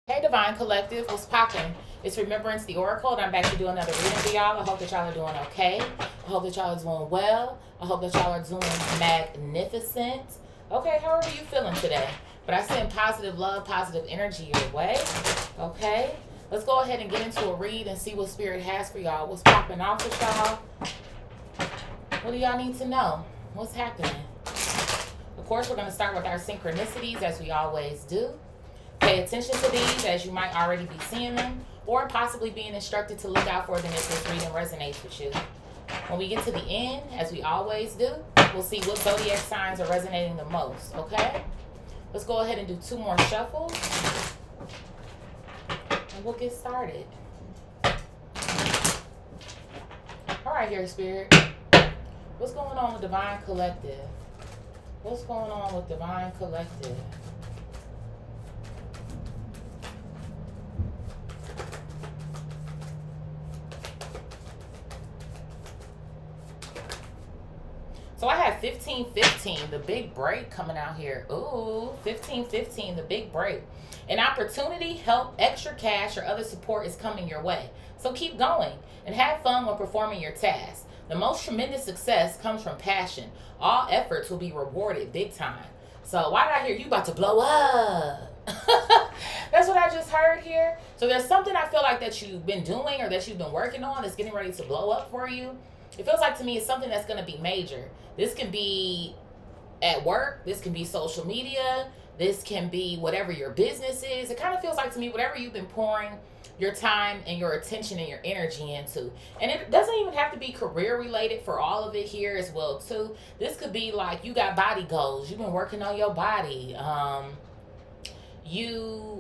Hey Divine Collective, what's poppin'? It's Remembrance the Oracle, and I'm back to do another reading for y'all. I hope that y'all are doing okay. I hope that y'all are doing well. I hope that y'all are doing magnificent. Okay, how are you feeling today? But I send positive love, positive energy your way. Okay, let's go ahead and get into a read and see what Spirit has for y'all. What's popping off with y'all? What do y'all need to know? What's happening? Of course, we're going to start with our synchronicities as we always do. Pay attention to these as you might already be seeing them or possibly being instructed to look out for them if this reading resonates with you. When we get to the end, as we always do, we'll see what zodiac signs are resonating the most, okay? Let's go ahead and do 2 more shuffles and we'll get started. All right, here, Spirit. What's going on with Divine Collective? What's going on with Divine Collective? So I have 1515, the big break coming out here. Ooh, 1515, the big break. An opportunity, help, extra cash, or other support is coming your way. So keep going and have fun when performing your tasks. The most tremendous success comes from passion. All efforts will be rewarded big time. So why did I hear you about to blow up? That's what I just heard here. So there's something I feel like that you've been doing or that you've been working on that's getting ready to blow up for you. It feels like to me it's something that's going to be major. This can be at work. This can be social media. This can be whatever your business is. It kind of feels like to me whatever you've been pouring your time and your attention and your energy into. And it doesn't even have to be career related for all of it here as well too. This could be like you got body goals. You've been working on your body.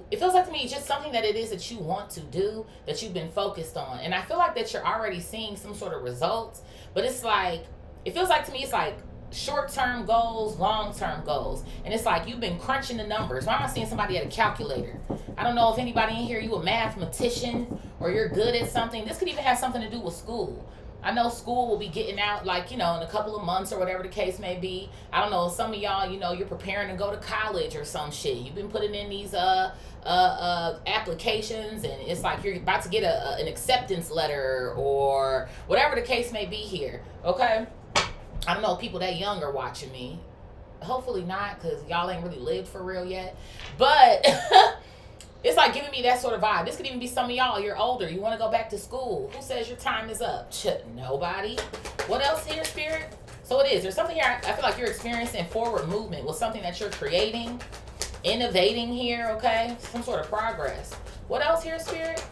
It feels like to me just something that it is that you want to do, that you've been focused on. And I feel like that you're already seeing some sort of results, but it's like, it feels like to me it's like short-term goals, long-term goals. And it's like you've been crunching the numbers. Why am I seeing somebody at a calculator? I don't know if anybody in here, you a mathematician or you're good at something. This could even have something to do with school. I know school will be getting out like, in a couple of months or whatever the case may be. I don't know, some of y'all, you're preparing to go to college or some shit. You've been putting in these applications and it's like you're about to get an acceptance letter or whatever the case may be here, okay? I don't know if people that young are watching me. Hopefully not, because y'all ain't really lived for real yet. But it's like giving me that sort of vibe. This could even be some of y'all. You're older. You want to go back to school. Who says your time is up? Nobody. What else here, Spirit? So it is. There's something here. I feel like you're experiencing forward movement with something that you're creating, innovating here, okay? Some sort of progress. What else here, Spirit?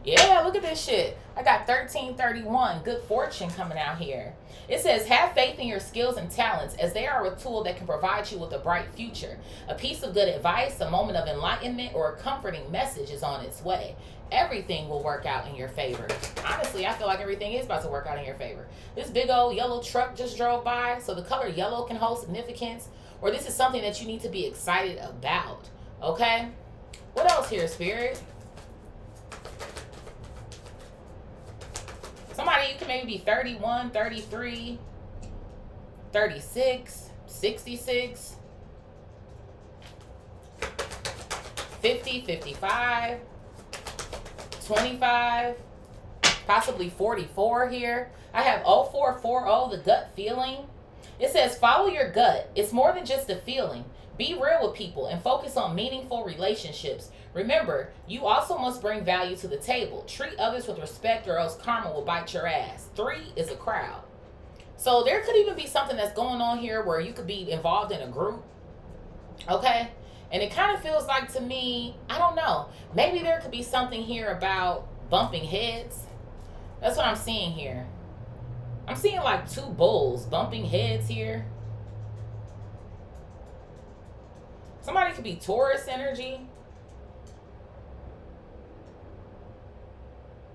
Yeah, look at this shit. I got 1331. Good fortune coming out here. It says, have faith in your skills and talents as they are a tool that can provide you with a bright future. A piece of good advice, a moment of enlightenment, or a comforting message is on its way. Everything will work out in your favor. Honestly, I feel like everything is about to work out in your favor. This big old yellow truck just drove by, so the color yellow can hold significance, or this is something that you need to be excited about, okay? What else here, Spirit? Somebody, you can maybe be 31, 33, 36, 66, 50, 55, 25, possibly 44 here. I have 0440, the gut feeling. It says, follow your gut. It's more than just a feeling. Be real with people and focus on meaningful relationships. Remember, you also must bring value to the table. Treat others with respect or else karma will bite your ass. 3 is a crowd. So there could even be something that's going on here where you could be involved in a group. Okay? And it kind of feels like to me, I don't know, maybe there could be something here about bumping heads. That's what I'm seeing here. I'm seeing like 2 bulls bumping heads here. Somebody could be Taurus energy.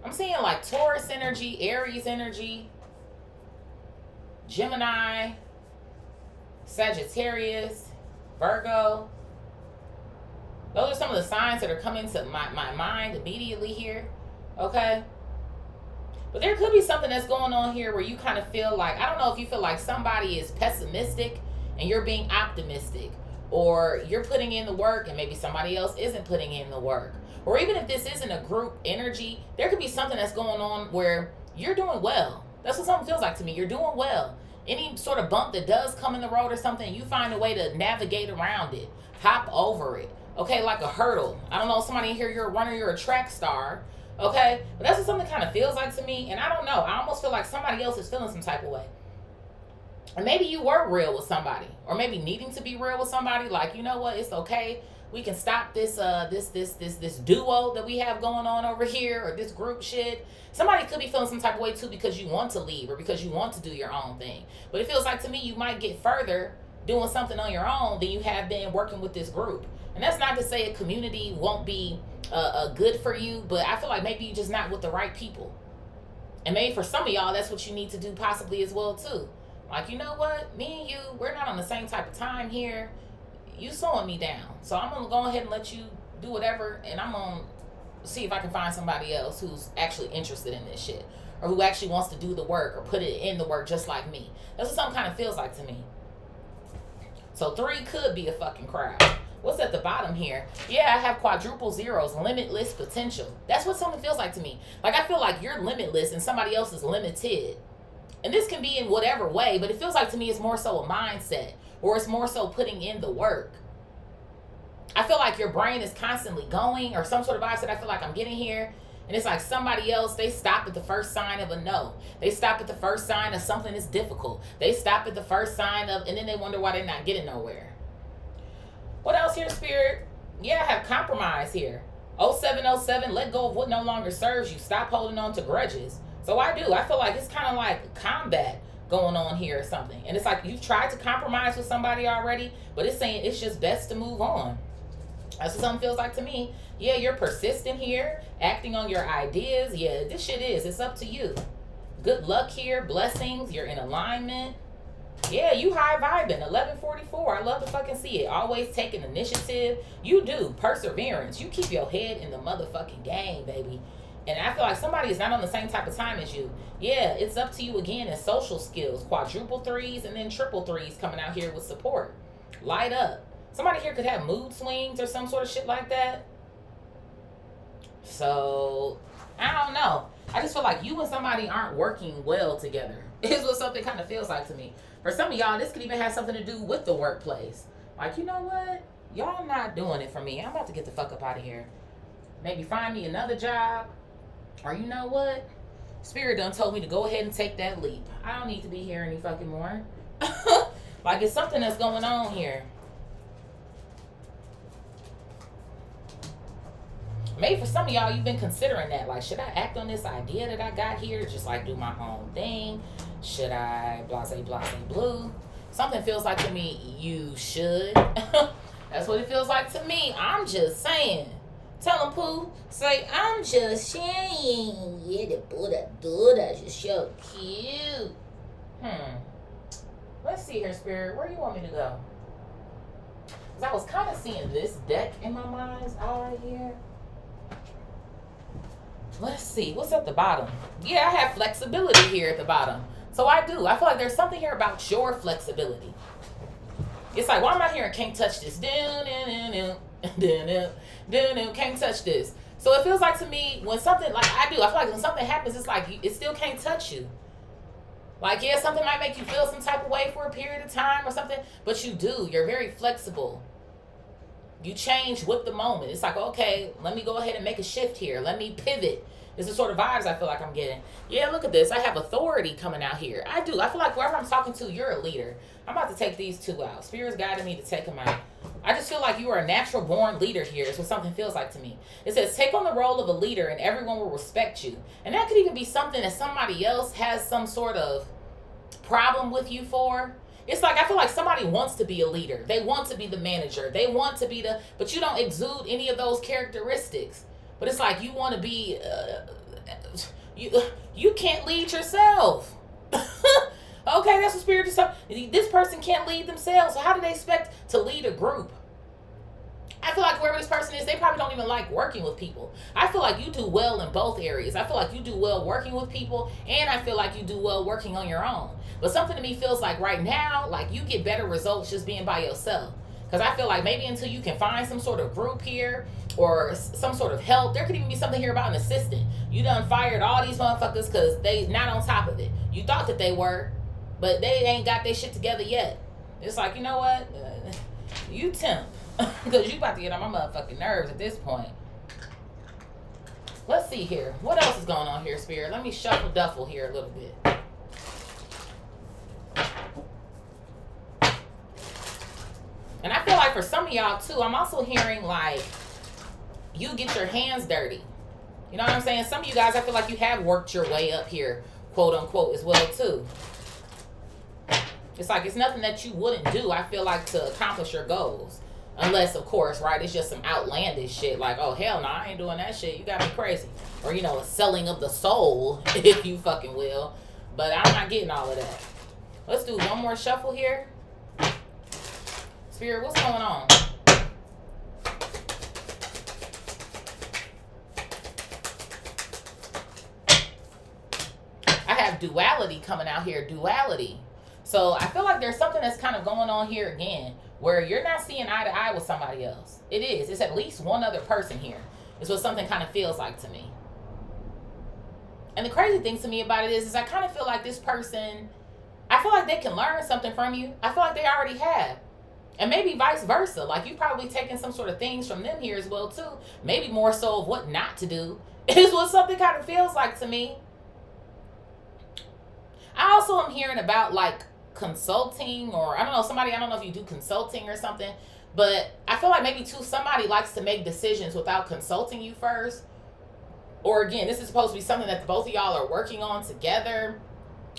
I'm seeing like Taurus energy, Aries energy, Gemini, Sagittarius, Virgo. Those are some of the signs that are coming to my mind immediately here, okay? But there could be something that's going on here where you kind of feel like, I don't know if you feel like somebody is pessimistic and you're being optimistic. or you're putting in the work and maybe somebody else isn't putting in the work. Or even if this isn't a group energy, there could be something that's going on where you're doing well. That's what something feels like to me. You're doing well. Any sort of bump that does come in the road or something, you find a way to navigate around it, hop over it. Okay, like a hurdle. I don't know, somebody in here, you're a runner, you're a track star. Okay, but that's what something kind of feels like to me. And I don't know, I almost feel like somebody else is feeling some type of way. And maybe you were real with somebody, or maybe needing to be real with somebody. Like, you know what, it's okay. We can stop this this duo that we have going on over here, or this group shit. Somebody could be feeling some type of way too because you want to leave or because you want to do your own thing. But it feels like to me you might get further doing something on your own than you have been working with this group. And that's not to say a community won't be good for you, but I feel like maybe you're just not with the right people. And maybe for some of y'all, that's what you need to do possibly as well too. Like, you know what? Me and you, we're not on the same type of time here. You slowing me down. So I'm going to go ahead and let you do whatever, and I'm going to see if I can find somebody else who's actually interested in this shit, or who actually wants to do the work or put it in the work just like me. That's what something kind of feels like to me. So 3 could be a fucking crowd. What's at the bottom here? Yeah, I have quadruple zeros, limitless potential. That's what something feels like to me. Like, I feel like you're limitless and somebody else is limited. And this can be in whatever way, but it feels like to me it's more so a mindset, or it's more so putting in the work. I feel like your brain is constantly going, or some sort of vibe that I feel like I'm getting here. And it's like somebody else, they stop at the first sign of a no. They stop at the first sign of something that's difficult. They stop at the first sign of, and then they wonder why they're not getting nowhere. What else here, Spirit? Yeah, I have compromise here. 0707, let go of what no longer serves you. Stop holding on to grudges. So I do. I feel like it's kind of like combat going on here or something. And it's like you've tried to compromise with somebody already, but it's saying it's just best to move on. That's what something feels like to me. Yeah, you're persistent here, acting on your ideas. Yeah, this shit is. It's up to you. Good luck here. Blessings. You're in alignment. Yeah, you high vibing. 1144. I love to fucking see it. Always taking initiative. You do. Perseverance. You keep your head in the motherfucking game, baby. And I feel like somebody is not on the same type of time as you. Yeah, it's up to you again in social skills. Quadruple 3s and then triple 3s coming out here with support. Light up. Somebody here could have mood swings or some sort of shit like that. So, I don't know. I just feel like you and somebody aren't working well together. Is what something kind of feels like to me. For some of y'all, this could even have something to do with the workplace. Like, you know what? Y'all not doing it for me. I'm about to get the fuck up out of here. Maybe find me another job. Or you know what? Spirit done told me to go ahead and take that leap. I don't need to be here any fucking more. Like, it's something that's going on here. Maybe for some of y'all, you've been considering that. Like, should I act on this idea that I got here? Just like do my own thing? Should I blase, blue? Something feels like to me, you should. That's what it feels like to me. I'm just saying. Tell him, Pooh. Say, I'm just saying. Yeah, the Buddha Duda just so cute. Let's see here, Spirit. Where do you want me to go? Because I was kind of seeing this deck in my mind's eye here. Let's see. What's at the bottom? Yeah, I have flexibility here at the bottom. So I do. I feel like there's something here about your flexibility. It's like, why am I here and can't touch this? Can't touch this. So it feels like to me, when something, like I do, I feel like when something happens, it's like, it still can't touch you. Like, yeah, something might make you feel some type of way for a period of time or something, but you do. You're very flexible. You change with the moment. It's like, okay, let me go ahead and make a shift here. Let me pivot. This is the sort of vibes I feel like I'm getting. Yeah, look at this. I have authority coming out here. I do. I feel like whoever I'm talking to, you're a leader. I'm about to take these 2 out. Spirit's guiding me to take them out. I just feel like you are a natural born leader here. Is what something feels like to me. It says, take on the role of a leader and everyone will respect you. And that could even be something that somebody else has some sort of problem with you for. It's like, I feel like somebody wants to be a leader. They want to be the manager. They want to be the, but you don't exude any of those characteristics. But it's like you want to be, you can't lead yourself. Okay, that's what Spirit is saying. This person can't lead themselves. So how do they expect to lead a group? I feel like whoever this person is, they probably don't even like working with people. I feel like you do well in both areas. I feel like you do well working with people, and I feel like you do well working on your own. But something to me feels like right now, like you get better results just being by yourself. Because I feel like maybe until you can find some sort of group here or some sort of help, there could even be something here about an assistant. You done fired all these motherfuckers because they not on top of it. You thought that they were, but they ain't got their shit together yet. It's like, you know what? You temp. Because you about to get on my motherfucking nerves at this point. Let's see here. What else is going on here, Spirit? Let me shuffle duffle here a little bit. And I feel like for some of y'all too, I'm also hearing like you get your hands dirty. You know what I'm saying? Some of you guys, I feel like you have worked your way up here, quote unquote, as well too. It's like it's nothing that you wouldn't do, I feel like, to accomplish your goals. Unless, of course, right, it's just some outlandish shit like, oh, hell no, I ain't doing that shit. You got me crazy. Or, you know, a selling of the soul, if you fucking will. But I'm not getting all of that. Let's do one more shuffle here. Spirit, what's going on? I have duality coming out here. Duality. So I feel like there's something that's kind of going on here again where you're not seeing eye to eye with somebody else. It is. It's at least one other person here. It's what something kind of feels like to me. And the crazy thing to me about it is I kind of feel like this person, I feel like they can learn something from you. I feel like they already have. And maybe vice versa. Like you probably taking some sort of things from them here as well too. Maybe more so of what not to do. Is what something kind of feels like to me. I also am hearing about like consulting, or I don't know, somebody, I don't know if you do consulting or something, but I feel like maybe too somebody likes to make decisions without consulting you first. Or again, this is supposed to be something that both of y'all are working on together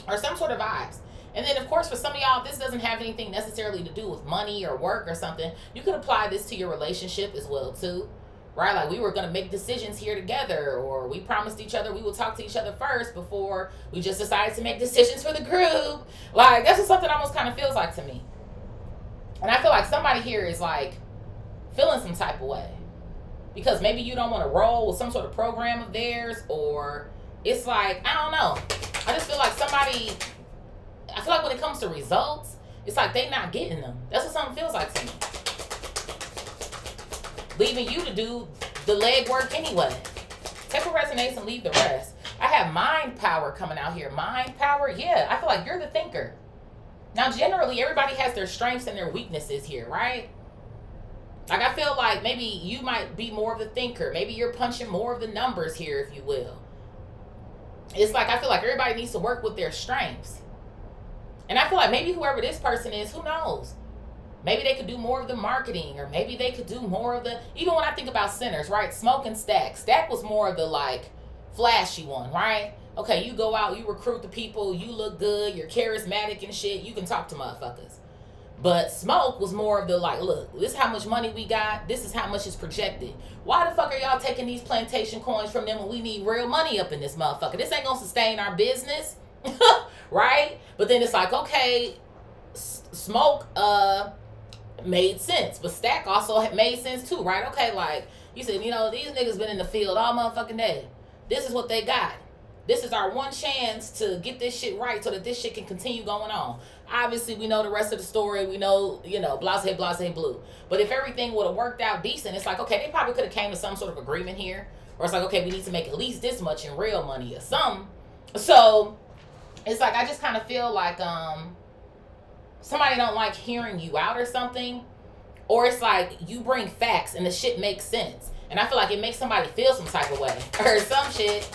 or some sort of vibes. And then, of course, for some of y'all, this doesn't have anything necessarily to do with money or work or something. You could apply this to your relationship as well, too. Right? Like, we were going to make decisions here together, or we promised each other we would talk to each other first before we just decided to make decisions for the group. Like, that's just something almost kind of feels like to me. And I feel like somebody here is, like, feeling some type of way. Because maybe you don't want to roll with some sort of program of theirs, or it's like, I don't know. I just feel like somebody... I feel like when it comes to results, it's like they not getting them. That's what something feels like to me. Leaving you to do the legwork anyway. Take what resonates and leave the rest. I have mind power coming out here. Mind power? Yeah, I feel like you're the thinker. Now, generally, everybody has their strengths and their weaknesses here, right? Like, I feel like maybe you might be more of the thinker. Maybe you're punching more of the numbers here, if you will. It's like, I feel like everybody needs to work with their strengths. And I feel like maybe whoever this person is, who knows? Maybe they could do more of the marketing, or maybe they could do more of the, even when I think about centers, right? Smoke and Stack. Stack was more of the like flashy one, right? Okay, you go out, you recruit the people, you look good, you're charismatic and shit, you can talk to motherfuckers. But Smoke was more of the like, look, this is how much money we got, this is how much is projected. Why the fuck are y'all taking these plantation coins from them when we need real money up in this motherfucker? This ain't gonna sustain our business. Right? But then it's like, okay, Smoke made sense, but Stack also made sense too, right? Okay, like you said, you know, these niggas been in the field all motherfucking day. This is what they got. This is our one chance to get this shit right so that this shit can continue going on. Obviously, we know the rest of the story. We know, you know, blase, blase, blue. But if everything would have worked out decent, it's like, okay, they probably could have came to some sort of agreement here. Or it's like, okay, we need to make at least this much in real money or something. So it's like, I just kind of feel like somebody don't like hearing you out or something. Or it's like you bring facts and the shit makes sense. And I feel like it makes somebody feel some type of way. Or some shit.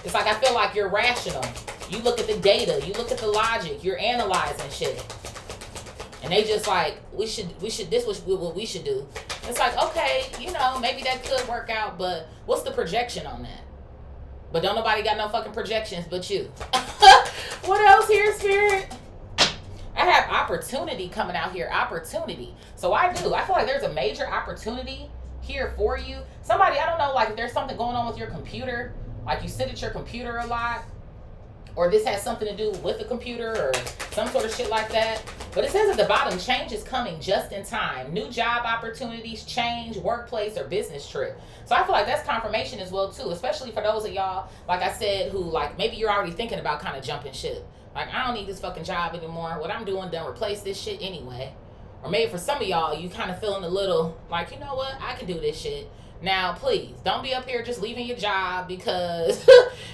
It's like I feel like you're rational. You look at the data. You look at the logic. You're analyzing shit. And they just like, this was what we should do. It's like, okay, you know, maybe that could work out. But what's the projection on that? But don't nobody got no fucking projections but you. What else here, Spirit? I have opportunity coming out here. Opportunity. So I do. I feel like there's a major opportunity here for you. Somebody, I don't know, like if there's something going on with your computer, like you sit at your computer a lot, or this has something to do with the computer or some sort of shit like that. But it says at the bottom, change is coming just in time. New job opportunities, change, workplace, or business trip. So I feel like that's confirmation as well too, especially for those of y'all, like I said, who like maybe you're already thinking about kind of jumping ship. Like, I don't need this fucking job anymore. What I'm doing done replace this shit anyway. Or maybe for some of y'all, you kind of feeling a little like, you know what, I can do this shit. Now, please, don't be up here just leaving your job because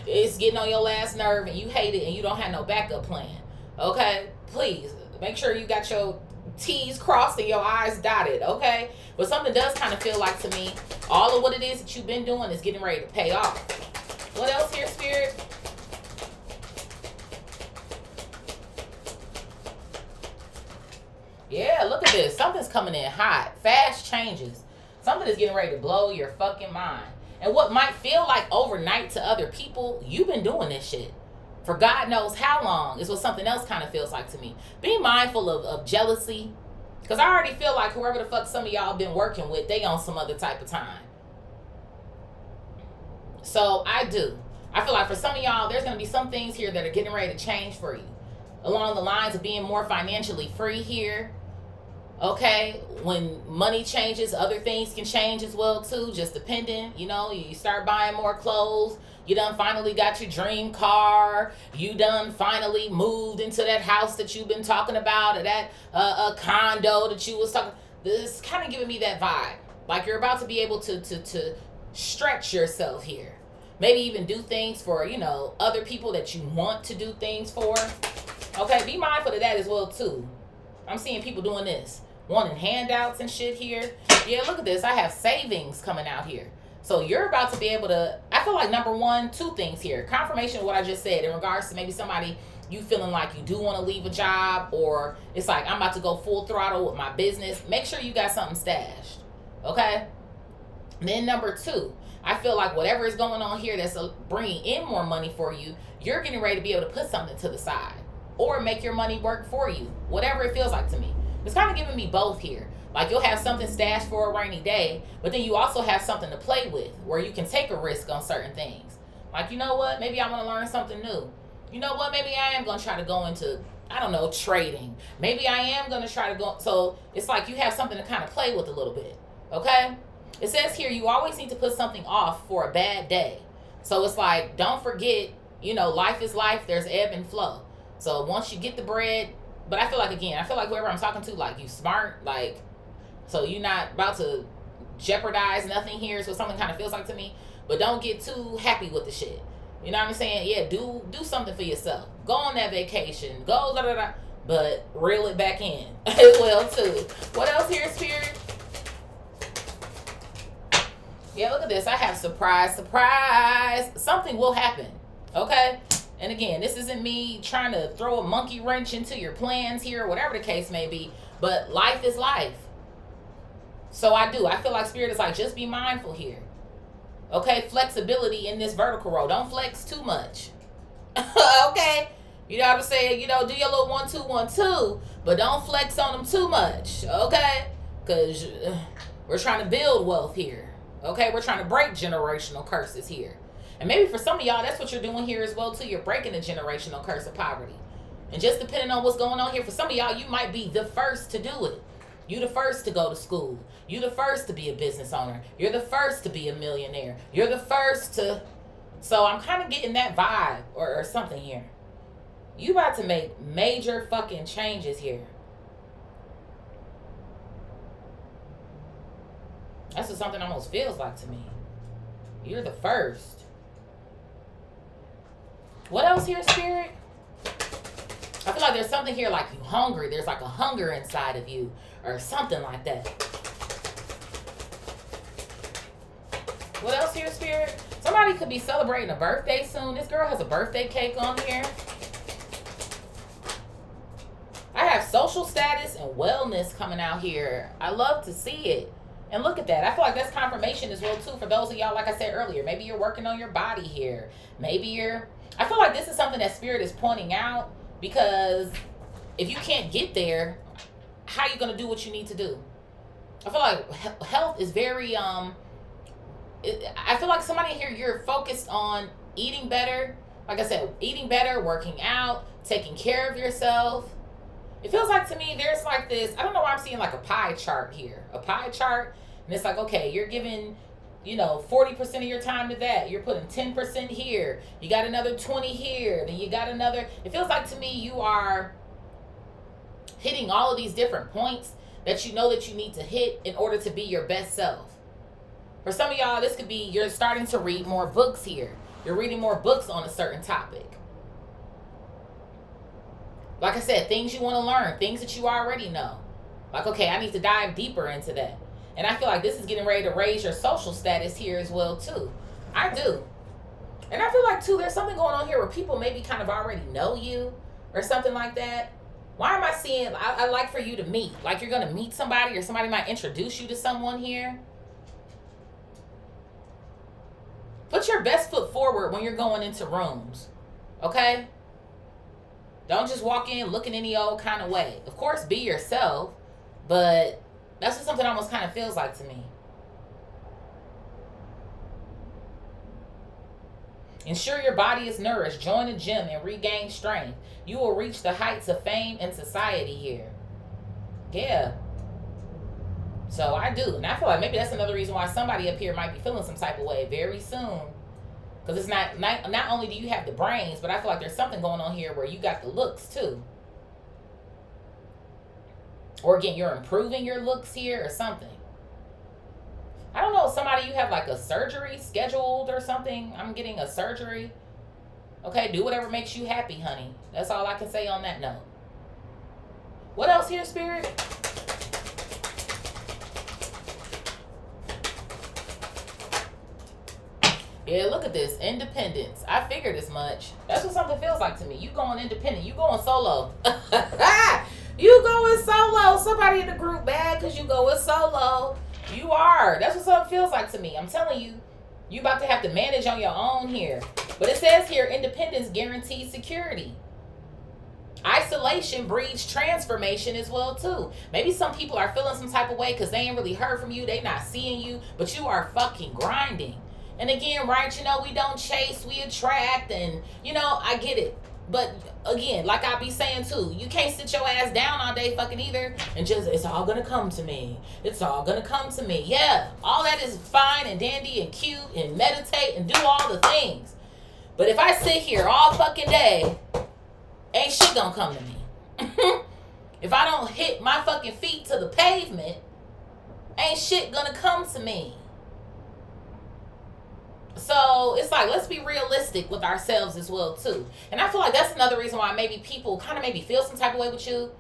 it's getting on your last nerve and you hate it and you don't have no backup plan. Okay? Please, make sure you got your T's crossed and your I's dotted, okay? But something does kind of feel like to me, all of what it is that you've been doing is getting ready to pay off. What else here, Spirit? Yeah, look at this. Something's coming in hot. Fast changes. Something is getting ready to blow your fucking mind. And what might feel like overnight to other people, you've been doing this shit for God knows how long, is what something else kind of feels like to me. Be mindful of jealousy. Because I already feel like whoever the fuck some of y'all been working with, they on some other type of time. So I feel like for some of y'all, there's going to be some things here that are getting ready to change for you. Along the lines of being more financially free here. Okay, when money changes, other things can change as well too, just depending. You know, you start buying more clothes. You done finally got your dream car. You done finally moved into that house that you've been talking about, or that condo that you was talking. This kind of giving me that vibe. Like you're about to be able to stretch yourself here. Maybe even do things for, you know, other people that you want to do things for. Okay, be mindful of that as well too. I'm seeing people doing this. Wanting handouts and shit here. Yeah, look at this. I have savings coming out here. So you're about to be able to, I feel like number one, two things here. Confirmation of what I just said in regards to maybe somebody you feeling like you do want to leave a job, or it's like I'm about to go full throttle with my business. Make sure you got something stashed. Okay? Then number two, I feel like whatever is going on here that's bringing in more money for you, you're getting ready to be able to put something to the side or make your money work for you. Whatever it feels like to me. It's kind of giving me both here. Like you'll have something stashed for a rainy day, but then you also have something to play with where you can take a risk on certain things. Like, you know what? Maybe I want to learn something new. You know what? Maybe I am going to try to go into, I don't know, trading. Maybe I am going to try to go. So it's like you have something to kind of play with a little bit. Okay? It says here you always need to put something off for a bad day. So it's like, don't forget, you know, life is life. There's ebb and flow. So once you get the bread, but I feel like, again, whoever I'm talking to, like, you smart, like, so you're not about to jeopardize nothing here. So something kind of feels like to me. But don't get too happy with the shit. You know what I'm saying? Yeah, do something for yourself. Go on that vacation. Go, da, da, da. But reel it back in as well, too. What else here, Spirit? Yeah, look at this. I have surprise. Something will happen. Okay? And again, this isn't me trying to throw a monkey wrench into your plans here, whatever the case may be. But life is life. So I feel like Spirit is like, just be mindful here. Okay? Flexibility in this vertical row. Don't flex too much. Okay? You know what I'm saying? You know, do your little 1, 2, 1, 2. But don't flex on them too much. Okay? Because we're trying to build wealth here. Okay? We're trying to break generational curses here. And maybe for some of y'all, that's what you're doing here as well, too. You're breaking the generational curse of poverty. And just depending on what's going on here, for some of y'all, you might be the first to do it. You're the first to go to school. You're the first to be a business owner. You're the first to be a millionaire. You're the first to... So I'm kind of getting that vibe or something here. You about to make major fucking changes here. That's what something almost feels like to me. You're the first. What else here, Spirit? I feel like there's something here like you hungry. There's like a hunger inside of you or something like that. What else here, Spirit? Somebody could be celebrating a birthday soon. This girl has a birthday cake on here. I have social status and wellness coming out here. I love to see it. And look at that. I feel like that's confirmation as well, too, for those of y'all, like I said earlier. Maybe you're working on your body here. I feel like this is something that Spirit is pointing out, because if you can't get there, how are you going to do what you need to do? I feel like health is very, I feel like somebody here, you're focused on eating better. Like I said, eating better, working out, taking care of yourself. It feels like to me, there's like this, I don't know why I'm seeing like a pie chart here. A pie chart, and it's like, okay, you're giving, 40% of your time to that. You're putting 10% here. You got another 20 here. Then you got another. It feels like to me you are hitting all of these different points that you know that you need to hit in order to be your best self. For some of y'all, this could be you're starting to read more books here. You're reading more books on a certain topic. Like I said, things you want to learn, things that you already know. Like, okay, I need to dive deeper into that. And I feel like this is getting ready to raise your social status here as well, too. I do. And I feel like, too, there's something going on here where people maybe kind of already know you or something like that. Why am I seeing, I like for you to meet. Like you're going to meet somebody or somebody might introduce you to someone here. Put your best foot forward when you're going into rooms. Okay? Don't just walk in looking any old kind of way. Of course, be yourself. But that's what something almost kind of feels like to me. Ensure your body is nourished. Join the gym and regain strength. You will reach the heights of fame and society here. Yeah. So I do. And I feel like maybe that's another reason why somebody up here might be feeling some type of way very soon. Because it's not only do you have the brains, but I feel like there's something going on here where you got the looks too. Or again, you're improving your looks here or something. I don't know, somebody you have like a surgery scheduled or something. I'm getting a surgery. Okay, do whatever makes you happy, honey. That's all I can say on that note. What else here, Spirit? Yeah, look at this. Independence. I figured as much. That's what something feels like to me. You going independent. You going solo. You going solo. Somebody in the group bad because you going solo. You are. That's what something feels like to me. I'm telling you, you about to have to manage on your own here. But it says here, independence guarantees security. Isolation breeds transformation as well, too. Maybe some people are feeling some type of way because they ain't really heard from you. They not seeing you. But you are fucking grinding. And again, right, you know, we don't chase, we attract. And, you know, I get it. But again, like I be saying too, you can't sit your ass down all day fucking either and just, it's all gonna come to me. It's all gonna come to me. Yeah, all that is fine and dandy and cute and meditate and do all the things. But if I sit here all fucking day, ain't shit gonna come to me. If I don't hit my fucking feet to the pavement, ain't shit gonna come to me. So it's like, let's be realistic with ourselves as well too. And I feel like that's another reason why maybe people kind of maybe feel some type of way with you,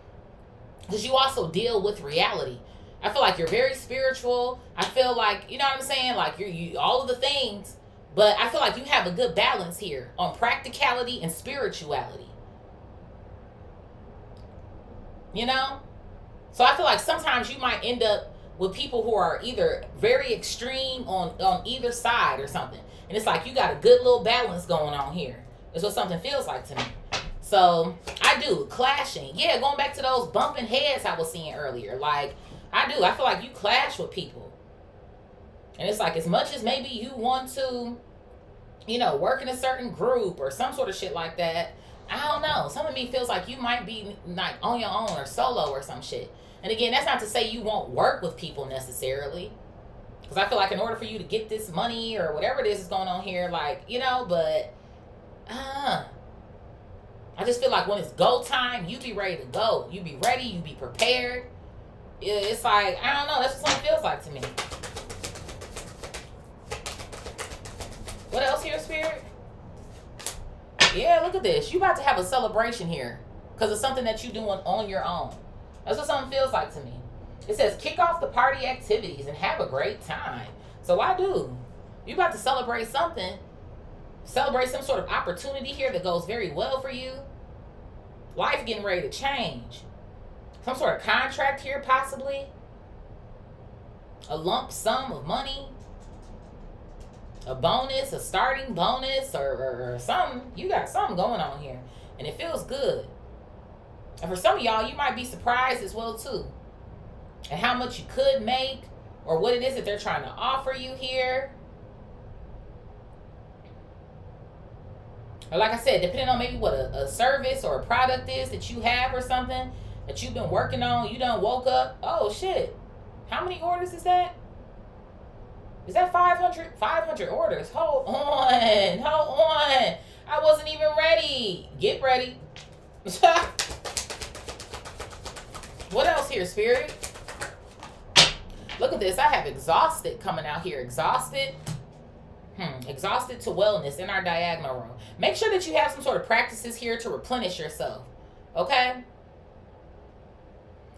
because you also deal with reality. I feel like you're very spiritual. I feel like, you know what I'm saying, like you all of the things, but I feel like you have a good balance here on practicality and spirituality, you know. So I feel like sometimes you might end up with people who are either very extreme on either side or something. And it's like you got a good little balance going on here. That's what something feels like to me. So I do. Clashing. Yeah, going back to those bumping heads I was seeing earlier. Like, I do. I feel like you clash with people. And it's like as much as maybe you want to, you know, work in a certain group or some sort of shit like that, I don't know. Some of me feels like you might be like on your own or solo or some shit. And again, that's not to say you won't work with people necessarily. Because I feel like in order for you to get this money or whatever it is that's going on here, like, you know, but I just feel like when it's go time, you be ready to go. You be ready. You be prepared. It's like, I don't know. That's what something feels like to me. What else here, Spirit? Yeah, look at this. You about to have a celebration here because of something that you're doing on your own. That's what something feels like to me. It says, kick off the party activities and have a great time. So I do. You about to celebrate something. Celebrate some sort of opportunity here that goes very well for you. Life getting ready to change. Some sort of contract here possibly. A lump sum of money. A bonus, a starting bonus or something. You got something going on here. And it feels good. And for some of y'all, you might be surprised as well too. And how much you could make or what it is that they're trying to offer you here. Or like I said, depending on maybe what a service or a product is that you have or something that you've been working on, you done woke up. Oh shit. How many orders is that? Is that 500? 500 orders. Hold on. I wasn't even ready. Get ready. What else here, Spirit? Look at this. I have exhausted coming out here. Exhausted. Exhausted to wellness in our diagonal row. Make sure that you have some sort of practices here to replenish yourself. Okay?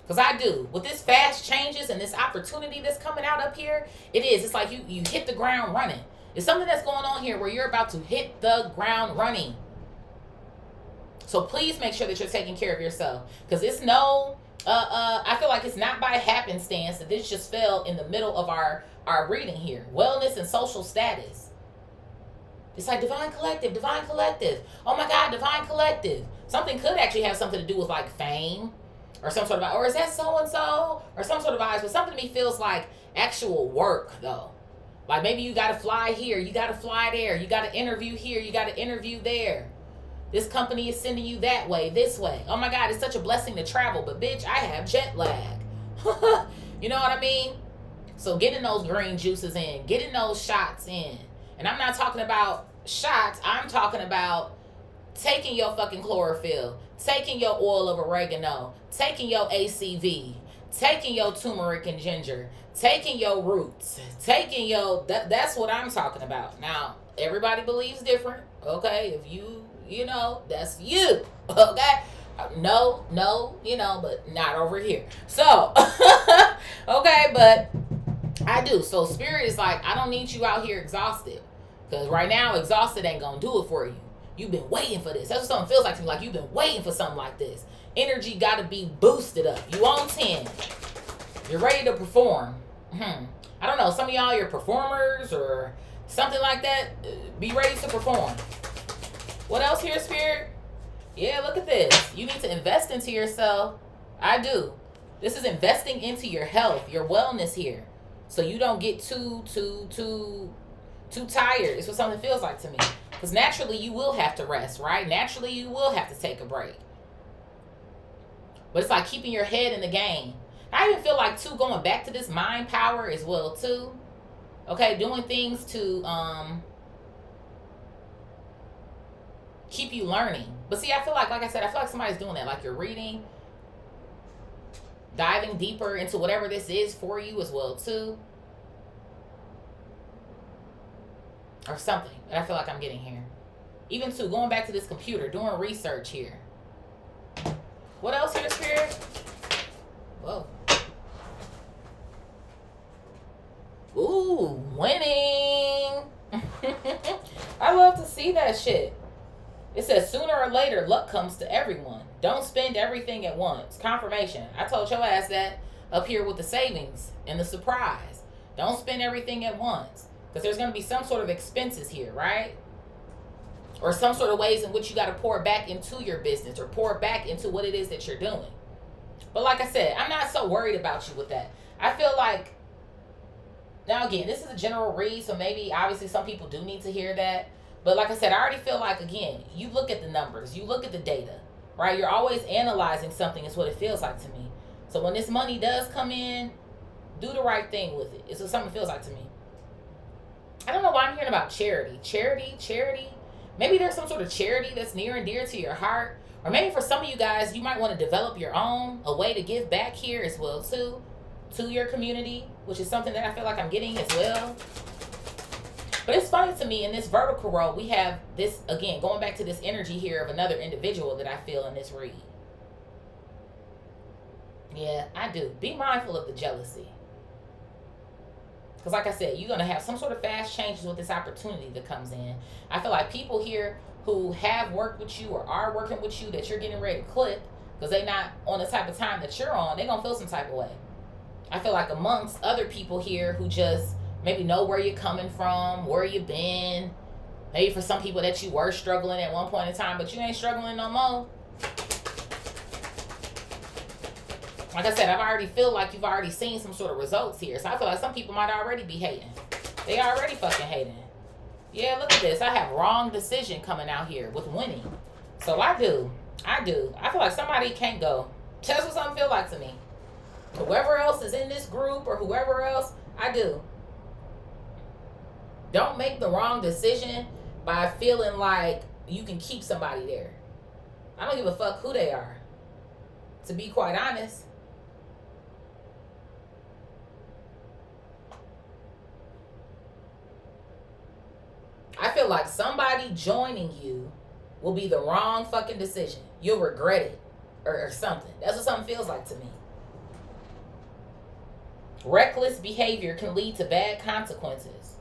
Because I do. With this fast changes and this opportunity that's coming out up here, it is. It's like you hit the ground running. It's something that's going on here where you're about to hit the ground running. So please make sure that you're taking care of yourself. Because it's no... I feel like it's not by happenstance that this just fell in the middle of our reading here. Wellness and social status. It's like divine collective, divine collective. Oh my God, divine collective. Something could actually have something to do with like fame or some sort of, or is that so-and-so or some sort of vibes, but something to me feels like actual work though. Like maybe you got to fly here, you got to fly there, you got to interview here, you got to interview there. This company is sending you that way, this way. Oh my God, it's such a blessing to travel, but bitch, I have jet lag. You know what I mean? So getting those green juices in, getting those shots in. And I'm not talking about shots, I'm talking about taking your fucking chlorophyll, taking your oil of oregano, taking your ACV, taking your turmeric and ginger, taking your roots, taking your, that's what I'm talking about. Now, everybody believes different, okay? If you know, that's you, okay? No, you know, but not over here. So, okay, but I do. So spirit is like, I don't need you out here exhausted. Because right now, exhausted ain't going to do it for you. You've been waiting for this. That's what something feels like to me. Like you've been waiting for something like this. Energy got to be boosted up. You on 10. You're ready to perform. I don't know. Some of y'all, you're performers or something like that. Be ready to perform. What else here, Spirit? Yeah, look at this. You need to invest into yourself. I do. This is investing into your health, your wellness here. So you don't get too tired. It's what something feels like to me. Because naturally you will have to rest, right? Naturally you will have to take a break. But it's like keeping your head in the game. I even feel like too, going back to this mind power as well too. Okay, doing things to keep you learning. But see, I feel like I said, I feel like somebody's doing that. Like you're reading, diving deeper into whatever this is for you as well too. Or something that I feel like I'm getting here. Even too, going back to this computer, doing research here. What else here, Spirit? Whoa. Ooh, winning. I love to see that shit. It says sooner or later, luck comes to everyone. Don't spend everything at once. Confirmation. I told your ass that up here with the savings and the surprise. Don't spend everything at once. Because there's going to be some sort of expenses here, right? Or some sort of ways in which you got to pour back into your business or pour back into what it is that you're doing. But like I said, I'm not so worried about you with that. I feel like, now again, this is a general read, so maybe obviously some people do need to hear that. But like I said, I already feel like, again, you look at the numbers, you look at the data, right? You're always analyzing something is what it feels like to me. So when this money does come in, do the right thing with it. It's what something feels like to me. I don't know why I'm hearing about charity. Charity. Maybe there's some sort of charity that's near and dear to your heart. Or maybe for some of you guys, you might want to develop your own, a way to give back here as well too, to your community, which is something that I feel like I'm getting as well. But it's funny to me, in this vertical row, we have this, again, going back to this energy here of another individual that I feel in this read. Yeah, I do. Be mindful of the jealousy. Because like I said, you're going to have some sort of fast changes with this opportunity that comes in. I feel like people here who have worked with you or are working with you that you're getting ready to clip, because they're not on the type of time that you're on, they're going to feel some type of way. I feel like amongst other people here who just maybe know where you're coming from, where you've been. Maybe for some people that you were struggling at one point in time, but you ain't struggling no more. Like I said, I've already feel like you've already seen some sort of results here. So I feel like some people might already be hating. They already fucking hating. Yeah, look at this. I have wrong decision coming out here with winning. So I do. I feel like somebody can't go. That's what something feel like to me. Whoever else is in this group or whoever else, I do. Don't make the wrong decision by feeling like you can keep somebody there. I don't give a fuck who they are. To be quite honest. like somebody joining you will be the wrong fucking decision. You'll regret it or something. That's what something feels like to me. Reckless behavior can lead to bad consequences.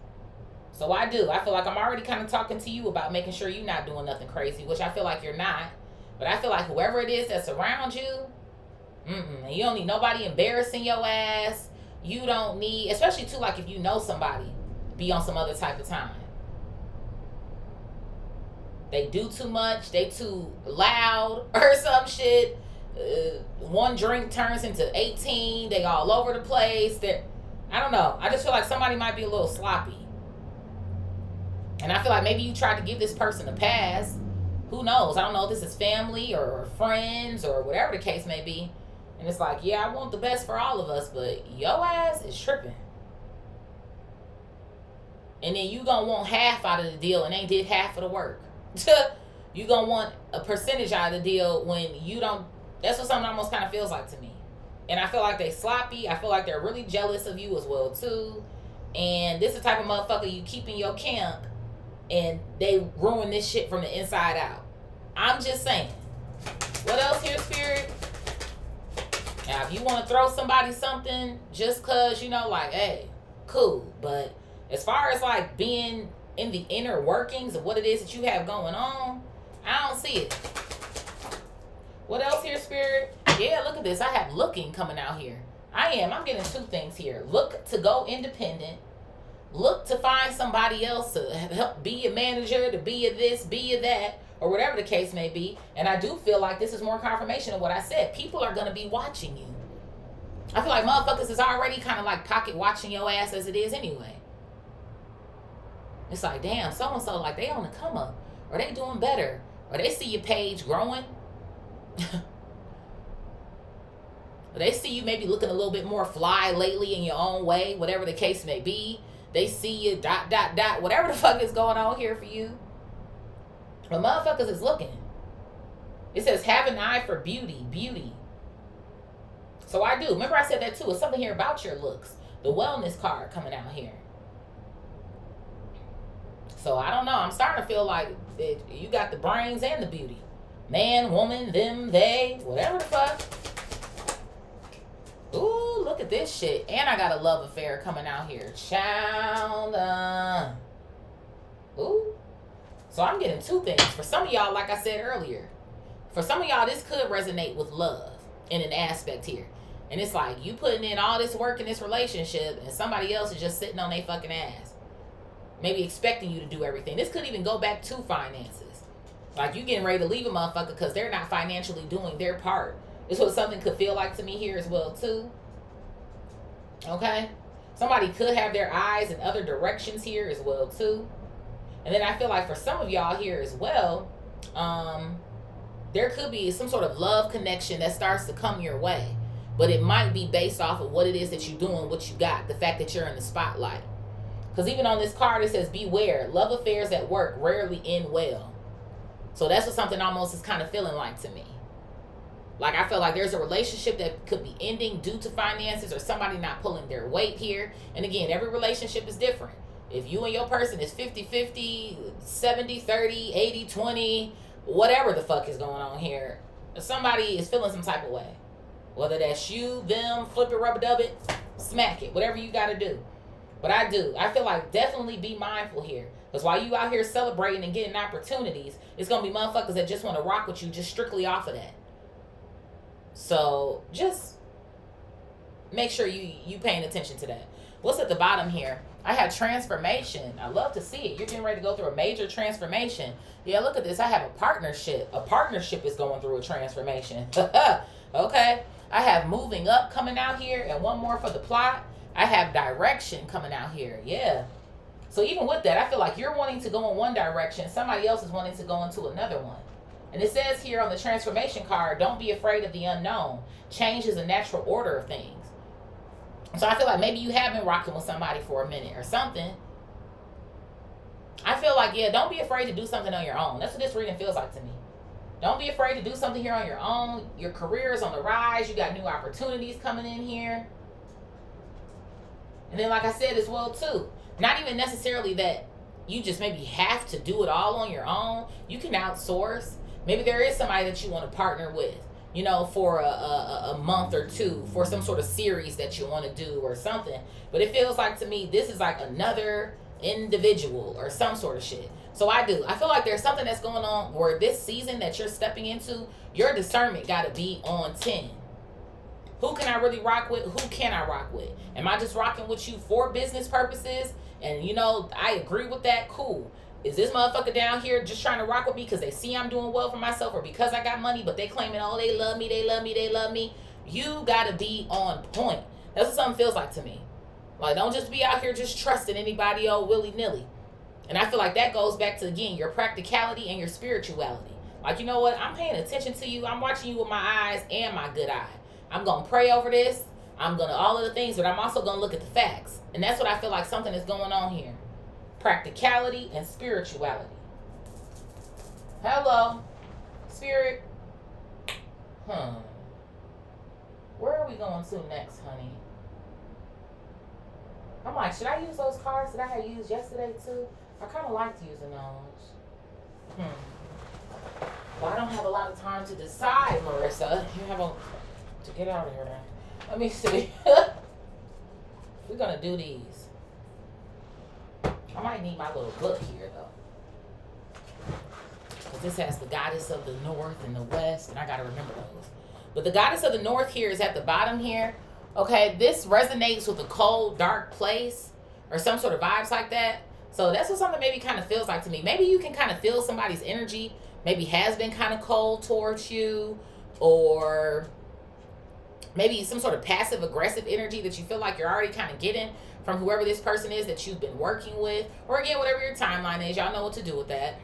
So I do. I feel like I'm already kind of talking to you about making sure you're not doing nothing crazy, which I feel like you're not. But I feel like whoever it is that's around you, you don't need nobody embarrassing your ass. You don't need, especially too, like if you know somebody, be on some other type of time. They do too much. They too loud or some shit. One drink turns into 18. They all over the place. I don't know. I just feel like somebody might be a little sloppy. And I feel like maybe you tried to give this person a pass. Who knows? I don't know if this is family or friends or whatever the case may be. And it's like, yeah, I want the best for all of us, but your ass is tripping. And then you gonna want half out of the deal and they did half of the work. You gonna want a percentage out of the deal when you don't. That's what something almost kind of feels like to me. And I feel like they sloppy. I feel like they're really jealous of you as well too. And this is the type of motherfucker you keep in your camp and they ruin this shit from the inside out. I'm just saying. What else here, Spirit? Now, if you want to throw somebody something just cause, you know, like, hey, cool. But as far as like being in the inner workings of what it is that you have going on, I don't see it. What else here, Spirit? Yeah, look at this. I have looking coming out here. I'm getting two things here. Look to go independent. Look to find somebody else to help be a manager, to be a this, be a that, or whatever the case may be. And I do feel like this is more confirmation of what I said. People are going to be watching you. I feel like motherfuckers is already kind of like pocket watching your ass as it is anyway. It's like, damn, so-and-so, like, they on the come up. Or they doing better. Or they see your page growing. They see you maybe looking a little bit more fly lately in your own way, whatever the case may be. They see you, ... whatever the fuck is going on here for you. But motherfuckers is looking. It says, have an eye for beauty. So I do. Remember I said that too. It's something here about your looks. The wellness card coming out here. So I don't know. I'm starting to feel like you got the brains and the beauty. Man, woman, them, they, whatever the fuck. Ooh, look at this shit. And I got a love affair coming out here. Child. Ooh. So I'm getting two things. For some of y'all, like I said earlier, for some of y'all, this could resonate with love in an aspect here. And it's like you putting in all this work in this relationship and somebody else is just sitting on their fucking ass. Maybe expecting you to do everything. This could even go back to finances. Like you getting ready to leave a motherfucker because they're not financially doing their part. This is what something could feel like to me here as well too. Okay? Somebody could have their eyes in other directions here as well too. And then I feel like for some of y'all here as well, there could be some sort of love connection that starts to come your way. But it might be based off of what it is that you're doing, what you got, the fact that you're in the spotlight. Because even on this card, it says, beware, love affairs at work rarely end well. So that's what something almost is kind of feeling like to me. Like I feel like there's a relationship that could be ending due to finances or somebody not pulling their weight here. And again, every relationship is different. If you and your person is 50-50, 70-30, 80-20, whatever the fuck is going on here, somebody is feeling some type of way. Whether that's you, them, flip it, rubber dub it, smack it, whatever you got to do. But I feel like definitely be mindful here. Because while you out here celebrating and getting opportunities, it's going to be motherfuckers that just want to rock with you just strictly off of that. So just make sure you paying attention to that. What's at the bottom here? I have transformation. I love to see it. You're getting ready to go through a major transformation. Yeah, look at this. I have a partnership. A partnership is going through a transformation. Okay. I have moving up coming out here. And one more for the plot. I have direction coming out here. Yeah. So even with that, I feel like you're wanting to go in one direction. Somebody else is wanting to go into another one. And it says here on the transformation card, don't be afraid of the unknown. Change is a natural order of things. So I feel like maybe you have been rocking with somebody for a minute or something. I feel like, yeah, don't be afraid to do something on your own. That's what this reading feels like to me. Don't be afraid to do something here on your own. Your career is on the rise. You got new opportunities coming in here. And then like I said as well too, not even necessarily that you just maybe have to do it all on your own, you can outsource. Maybe there is somebody that you want to partner with, you know, for a month or two for some sort of series that you want to do or something. But it feels like to me, this is like another individual or some sort of shit. So I feel like there's something that's going on where this season that you're stepping into, your discernment got to be on 10. Who can I really rock with? Who can I rock with? Am I just rocking with you for business purposes? And, you know, I agree with that. Cool. Is this motherfucker down here just trying to rock with me because they see I'm doing well for myself or because I got money, but they claiming, oh, they love me, they love me, they love me? You got to be on point. That's what something feels like to me. Like, don't just be out here just trusting anybody, oh, willy-nilly. And I feel like that goes back to, again, your practicality and your spirituality. Like, you know what? I'm paying attention to you. I'm watching you with my eyes and my good eye. I'm going to pray over this. I'm going to all of the things, but I'm also going to look at the facts. And that's what I feel like something is going on here. Practicality and spirituality. Hello, Spirit. Where are we going to next, honey? I'm like, should I use those cards that I had used yesterday too? I kind of liked using those. Well, I don't have a lot of time to decide, Marisa. You have to get out of here. Let me see. We're going to do these. I might need my little book here, though. Because this has the goddess of the north and the west, and I got to remember those. But the goddess of the north here is at the bottom here. Okay, this resonates with a cold, dark place or some sort of vibes like that. So that's what something maybe kind of feels like to me. Maybe you can kind of feel somebody's energy maybe has been kind of cold towards you, or maybe some sort of passive aggressive energy that you feel like you're already kind of getting from whoever this person is that you've been working with, or again, whatever your timeline is. Y'all know what to do with that.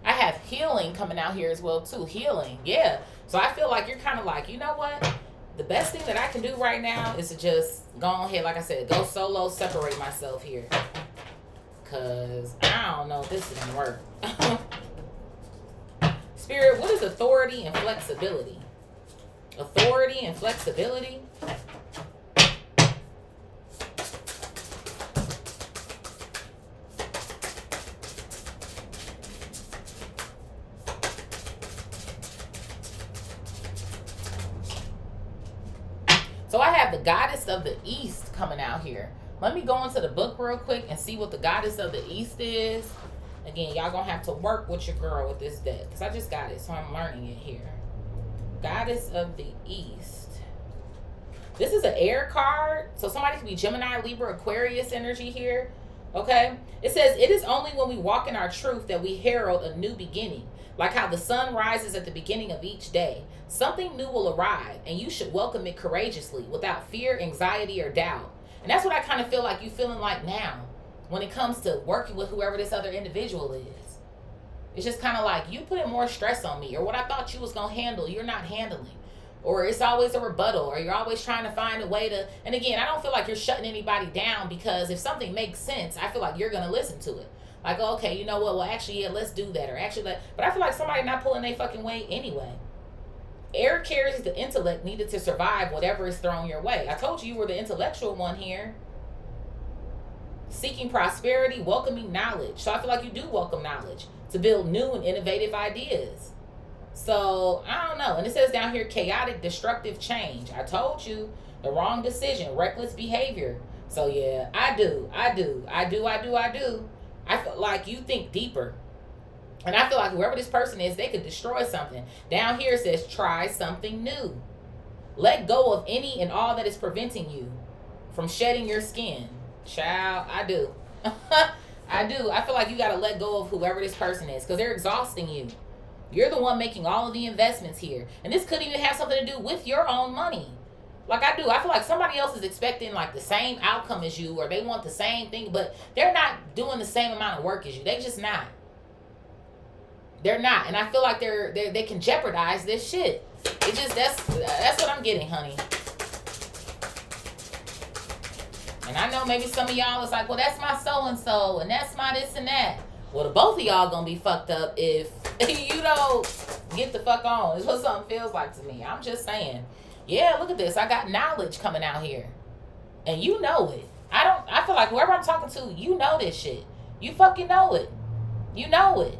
I have healing coming out here as well too. Healing, yeah. So I feel like you're kind of like, you know what? The best thing that I can do right now is to just go ahead, like I said, go solo, separate myself here. Because I don't know if this is going to work. Spirit, what is authority and flexibility? Authority and flexibility? So I have the goddess of the east coming out here. Let me go into the book real quick and see what the goddess of the east is. Again, y'all gonna have to work with your girl with this deck because I just got it, so I'm learning it here. Goddess of the east. This is an air card, so somebody could be Gemini, Libra, Aquarius energy here. Okay? It says, it is only when we walk in our truth that we herald a new beginning. Like how the sun rises at the beginning of each day. Something new will arrive, and you should welcome it courageously, without fear, anxiety, or doubt. And that's what I kind of feel like you feeling like now when it comes to working with whoever this other individual is. It's just kind of like, you put more stress on me, or what I thought you was going to handle, you're not handling. Or it's always a rebuttal, or you're always trying to find a way to, and again, I don't feel like you're shutting anybody down, because if something makes sense, I feel like you're going to listen to it. Like, oh, okay, you know what, well, actually, yeah, let's do that, or actually, but I feel like somebody not pulling their fucking weight anyway. Air carries the intellect needed to survive whatever is thrown your way. I told you were the intellectual one here. Seeking prosperity, welcoming knowledge. So I feel like you do welcome knowledge to build new and innovative ideas. So, I don't know. And it says down here, chaotic, destructive change. I told you, the wrong decision, reckless behavior. So, yeah, I do. I feel like you think deeper. And I feel like whoever this person is, they could destroy something. Down here it says, try something new. Let go of any and all that is preventing you from shedding your skin. Child, I do. I do. I feel like you got to let go of whoever this person is, because they're exhausting you. You're the one making all of the investments here. And this could even have something to do with your own money. Like I do. I feel like somebody else is expecting like the same outcome as you, or they want the same thing, but they're not doing the same amount of work as you. They just not. They're not. And I feel like they can jeopardize this shit. It just, that's what I'm getting, honey. And I know maybe some of y'all is like, well, that's my so-and-so, and that's my this and that. Well, the both of y'all gonna be fucked up if you don't get the fuck on. It's what something feels like to me. I'm just saying. Yeah, look at this. I got knowledge coming out here. And you know it. I feel like whoever I'm talking to, you know this shit. You fucking know it. You know it.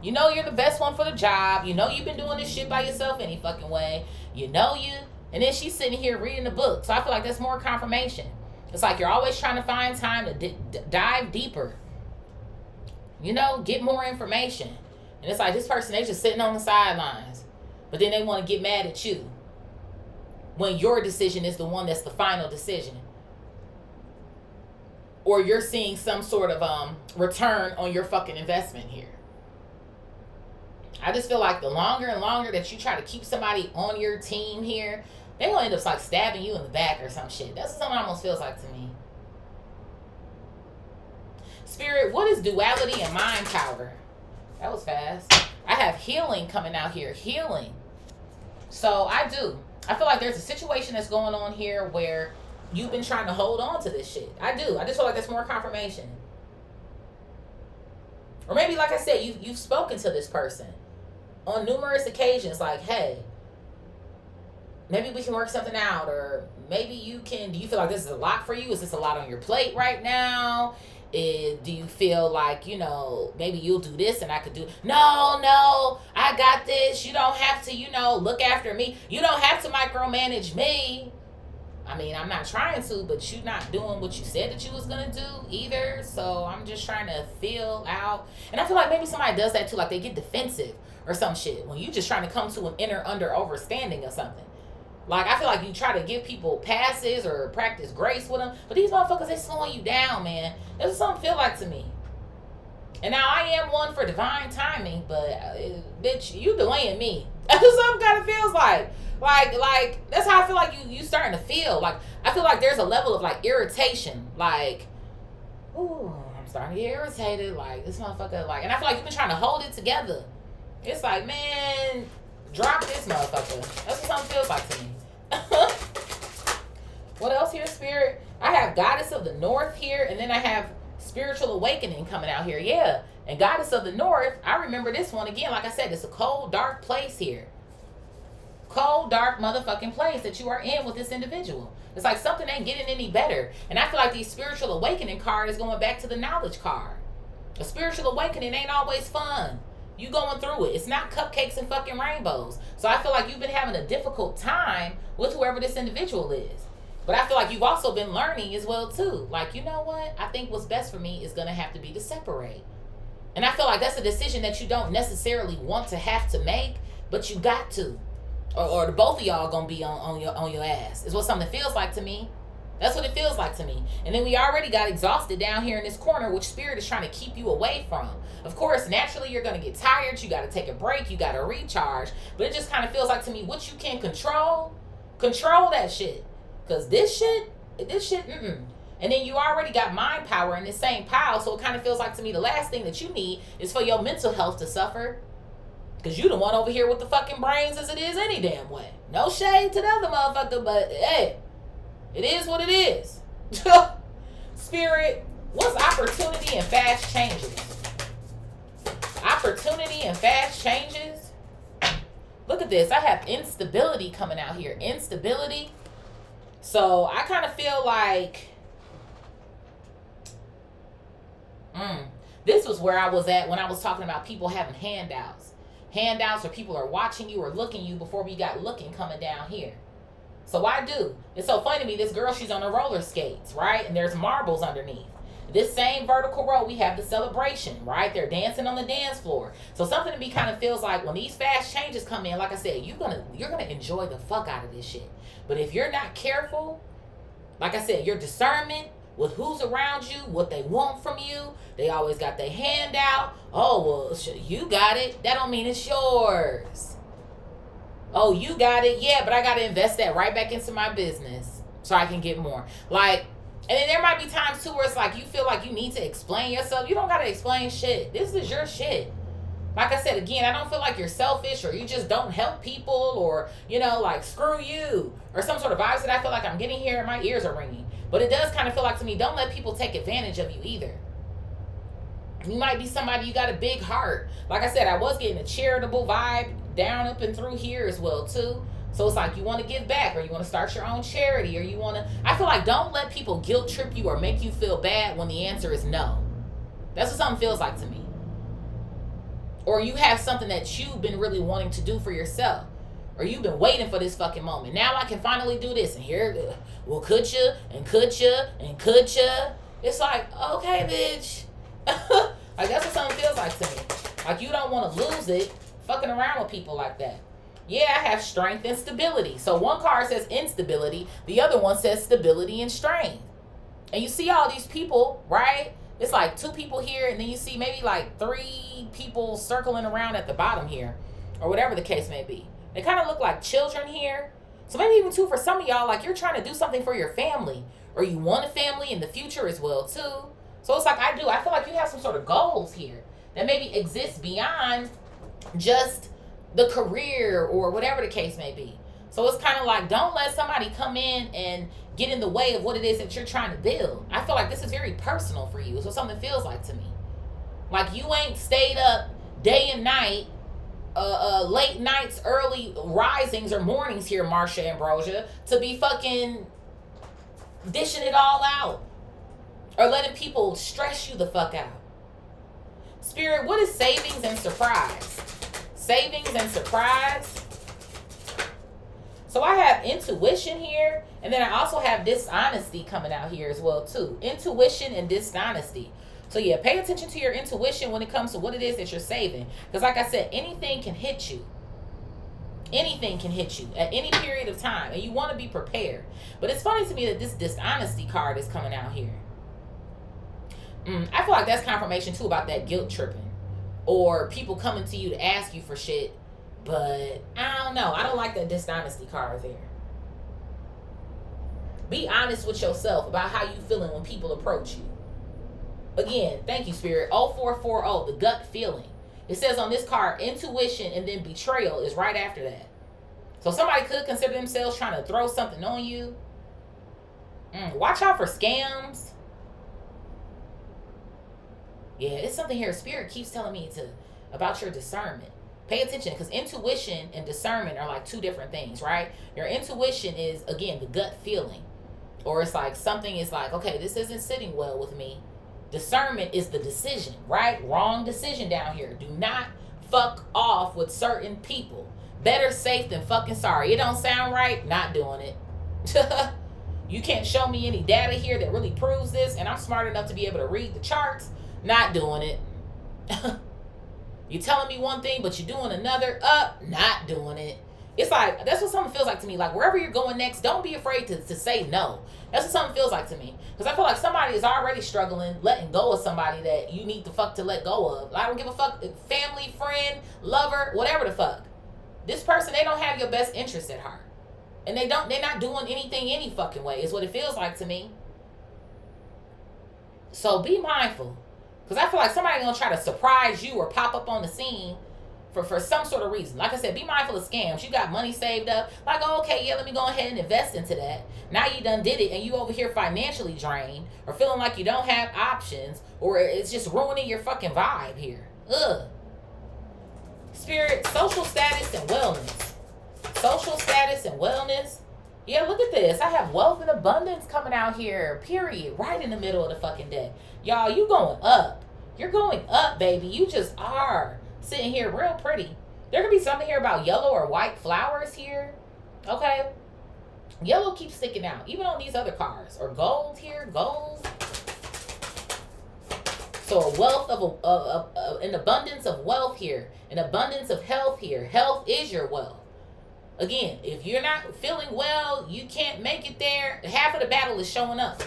You know you're the best one for the job. You know you've been doing this shit by yourself any fucking way. You know you. And then she's sitting here reading the book. So I feel like that's more confirmation. It's like you're always trying to find time to dive deeper. You know, get more information. And it's like this person, they just sitting on the sidelines. But then they want to get mad at you when your decision is the one that's the final decision. Or you're seeing some sort of return on your fucking investment here. I just feel like the longer and longer that you try to keep somebody on your team here, they're going to end up like stabbing you in the back or some shit. That's what something almost feels like to me. Spirit, what is duality and mind power? That was fast. I have healing coming out here. Healing. So I feel like there's a situation that's going on here where you've been trying to hold on to this shit. I do. I just feel like that's more confirmation. Or maybe, like I said, you've spoken to this person on numerous occasions, like, hey, maybe we can work something out, or maybe do you feel like this is a lot for you? Is this a lot on your plate right now? Do you feel like, maybe you'll do this and I could do, no, I got this. You don't have to, look after me. You don't have to micromanage me. I mean, I'm not trying to, but you're not doing what you said that you was going to do either. So I'm just trying to feel out. And I feel like maybe somebody does that too. Like they get defensive or some shit when you just trying to come to an under overstanding or something. Like I feel like you try to give people passes or practice grace with them. But these motherfuckers, they slowing you down, man. That's what something feel like to me. And now I am one for divine timing, but bitch, you delaying me. That's what something kind of feels like. Like that's how I feel like you starting to feel. Like I feel like there's a level of like irritation. Like, ooh, I'm starting to get irritated. Like this motherfucker, like, and I feel like you've been trying to hold it together. It's like, man, drop this motherfucker. That's what something feels like to me. What else here, Spirit? I have Goddess of the North here, and then I have Spiritual Awakening coming out here. Yeah, and Goddess of the North, I remember this one again. Like I said, it's a cold, dark place here. Cold, dark motherfucking place that you are in with this individual. It's like something ain't getting any better. And I feel like the Spiritual Awakening card is going back to the knowledge card. A spiritual awakening ain't always fun. You going through it. It's not cupcakes and fucking rainbows. So I feel like you've been having a difficult time with whoever this individual is. But I feel like you've also been learning as well too. Like, you know what? I think what's best for me is going to have to be to separate. And I feel like that's a decision that you don't necessarily want to have to make, but you got to. Or the both of y'all gonna be on your ass. Is what something feels like to me. That's what it feels like to me. And then we already got exhausted down here in this corner, which Spirit is trying to keep you away from. Of course, naturally you're gonna get tired. You gotta take a break. You gotta recharge. But it just kind of feels like to me, what you can control that shit. Cause this shit, And then you already got mind power in this same pile. So it kind of feels like to me the last thing that you need is for your mental health to suffer. Because you the one over here with the fucking brains as it is any damn way. No shade to the other motherfucker, but hey, it is what it is. Spirit, what's opportunity and fast changes? Opportunity and fast changes? Look at this. I have instability coming out here. Instability. So I kind of feel like this was where I was at when I was talking about people having handouts. Handouts where people are watching you or looking you before we got looking coming down here. So I do. It's so funny to me. This girl, she's on the roller skates, right? And there's marbles underneath. This same vertical row, we have the celebration, right? They're dancing on the dance floor. So something to me kind of feels like when these fast changes come in, like I said, you're gonna enjoy the fuck out of this shit. But if you're not careful, like I said, your discernment with who's around you, what they want from you, they always got their hand out. Oh, well, you got it. That don't mean it's yours. Oh, you got it. Yeah, but I got to invest that right back into my business so I can get more. Like, and then there might be times too where it's like you feel like you need to explain yourself. You don't got to explain shit. This is your shit. Like I said, again, I don't feel like you're selfish or you just don't help people or, like screw you or some sort of vibes that I feel like I'm getting here and my ears are ringing. But it does kind of feel like to me, don't let people take advantage of you either. You might be somebody, you got a big heart. Like I said, I was getting a charitable vibe down up and through here as well too. So it's like you want to give back or you want to start your own charity or I feel like don't let people guilt trip you or make you feel bad when the answer is no. That's what something feels like to me. Or you have something that you've been really wanting to do for yourself. Or you've been waiting for this fucking moment. Now I can finally do this. And here, well, could you? And could you? And could you? It's like, okay, bitch. Like, that's what something feels like to me. Like, you don't want to lose it fucking around with people like that. Yeah, I have strength and stability. So one card says instability. The other one says stability and strength. And you see all these people, right? It's like 2 people here, and then you see maybe like 3 people circling around at the bottom here, or whatever the case may be. They kind of look like children here. So maybe even 2 for some of y'all, like you're trying to do something for your family, or you want a family in the future as well too. So it's like I feel like you have some sort of goals here that maybe exist beyond just the career or whatever the case may be. So it's kind of like, don't let somebody come in and get in the way of what it is that you're trying to build. I feel like this is very personal for you. It's what something feels like to me. Like you ain't stayed up day and night, late nights, early risings or mornings here, Marsha Ambrosia, to be fucking dishing it all out. Or letting people stress you the fuck out. Spirit, what is savings and surprise? Savings and surprise. So I have intuition here, and then I also have dishonesty coming out here as well too. Intuition and dishonesty. So yeah, pay attention to your intuition when it comes to what it is that you're saving. Because like I said, anything can hit you. Anything can hit you at any period of time, and you want to be prepared. But it's funny to me that this dishonesty card is coming out here. I feel like that's confirmation too about that guilt tripping. Or people coming to you to ask you for shit. But I don't know. I don't like that dishonesty card there. Be honest with yourself about how you feeling when people approach you. Again, thank you, Spirit. 0440, the gut feeling. It says on this card, intuition and then betrayal is right after that. So somebody could consider themselves trying to throw something on you. Watch out for scams. Yeah, it's something here. Spirit keeps telling me about your discernment. Pay attention, because intuition and discernment are like 2 different things, right? Your intuition is, again, the gut feeling. Or it's like something is like, okay, this isn't sitting well with me. Discernment is the decision, right? Wrong decision down here. Do not fuck off with certain people. Better safe than fucking sorry. It don't sound right? Not doing it. You can't show me any data here that really proves this, and I'm smart enough to be able to read the charts. Not doing it. You're telling me one thing, but you're doing another. Not doing it. It's like, that's what something feels like to me. Like, wherever you're going next, don't be afraid to say no. That's what something feels like to me. Because I feel like somebody is already struggling, letting go of somebody that you need to fuck to let go of. I don't give a fuck. Family, friend, lover, whatever the fuck. This person, they don't have your best interest at heart. And they're not doing anything any fucking way, is what it feels like to me. So be mindful. Because I feel like somebody's going to try to surprise you or pop up on the scene for some sort of reason. Like I said, be mindful of scams. You got money saved up. Like, oh, okay, yeah, let me go ahead and invest into that. Now you done did it, and you over here financially drained or feeling like you don't have options, or it's just ruining your fucking vibe here. Ugh. Spirit, social status and wellness. Social status and wellness. Yeah, look at this. I have wealth and abundance coming out here, period. Right in the middle of the fucking day. Y'all, you going up. You're going up, baby. You just are. Sitting here real pretty. There could be something here about yellow or white flowers here. Okay? Yellow keeps sticking out. Even on these other cards. Or gold here. Gold. So a wealth of an abundance of wealth here. An abundance of health here. Health is your wealth. Again, if you're not feeling well, you can't make it there. Half of the battle is showing up.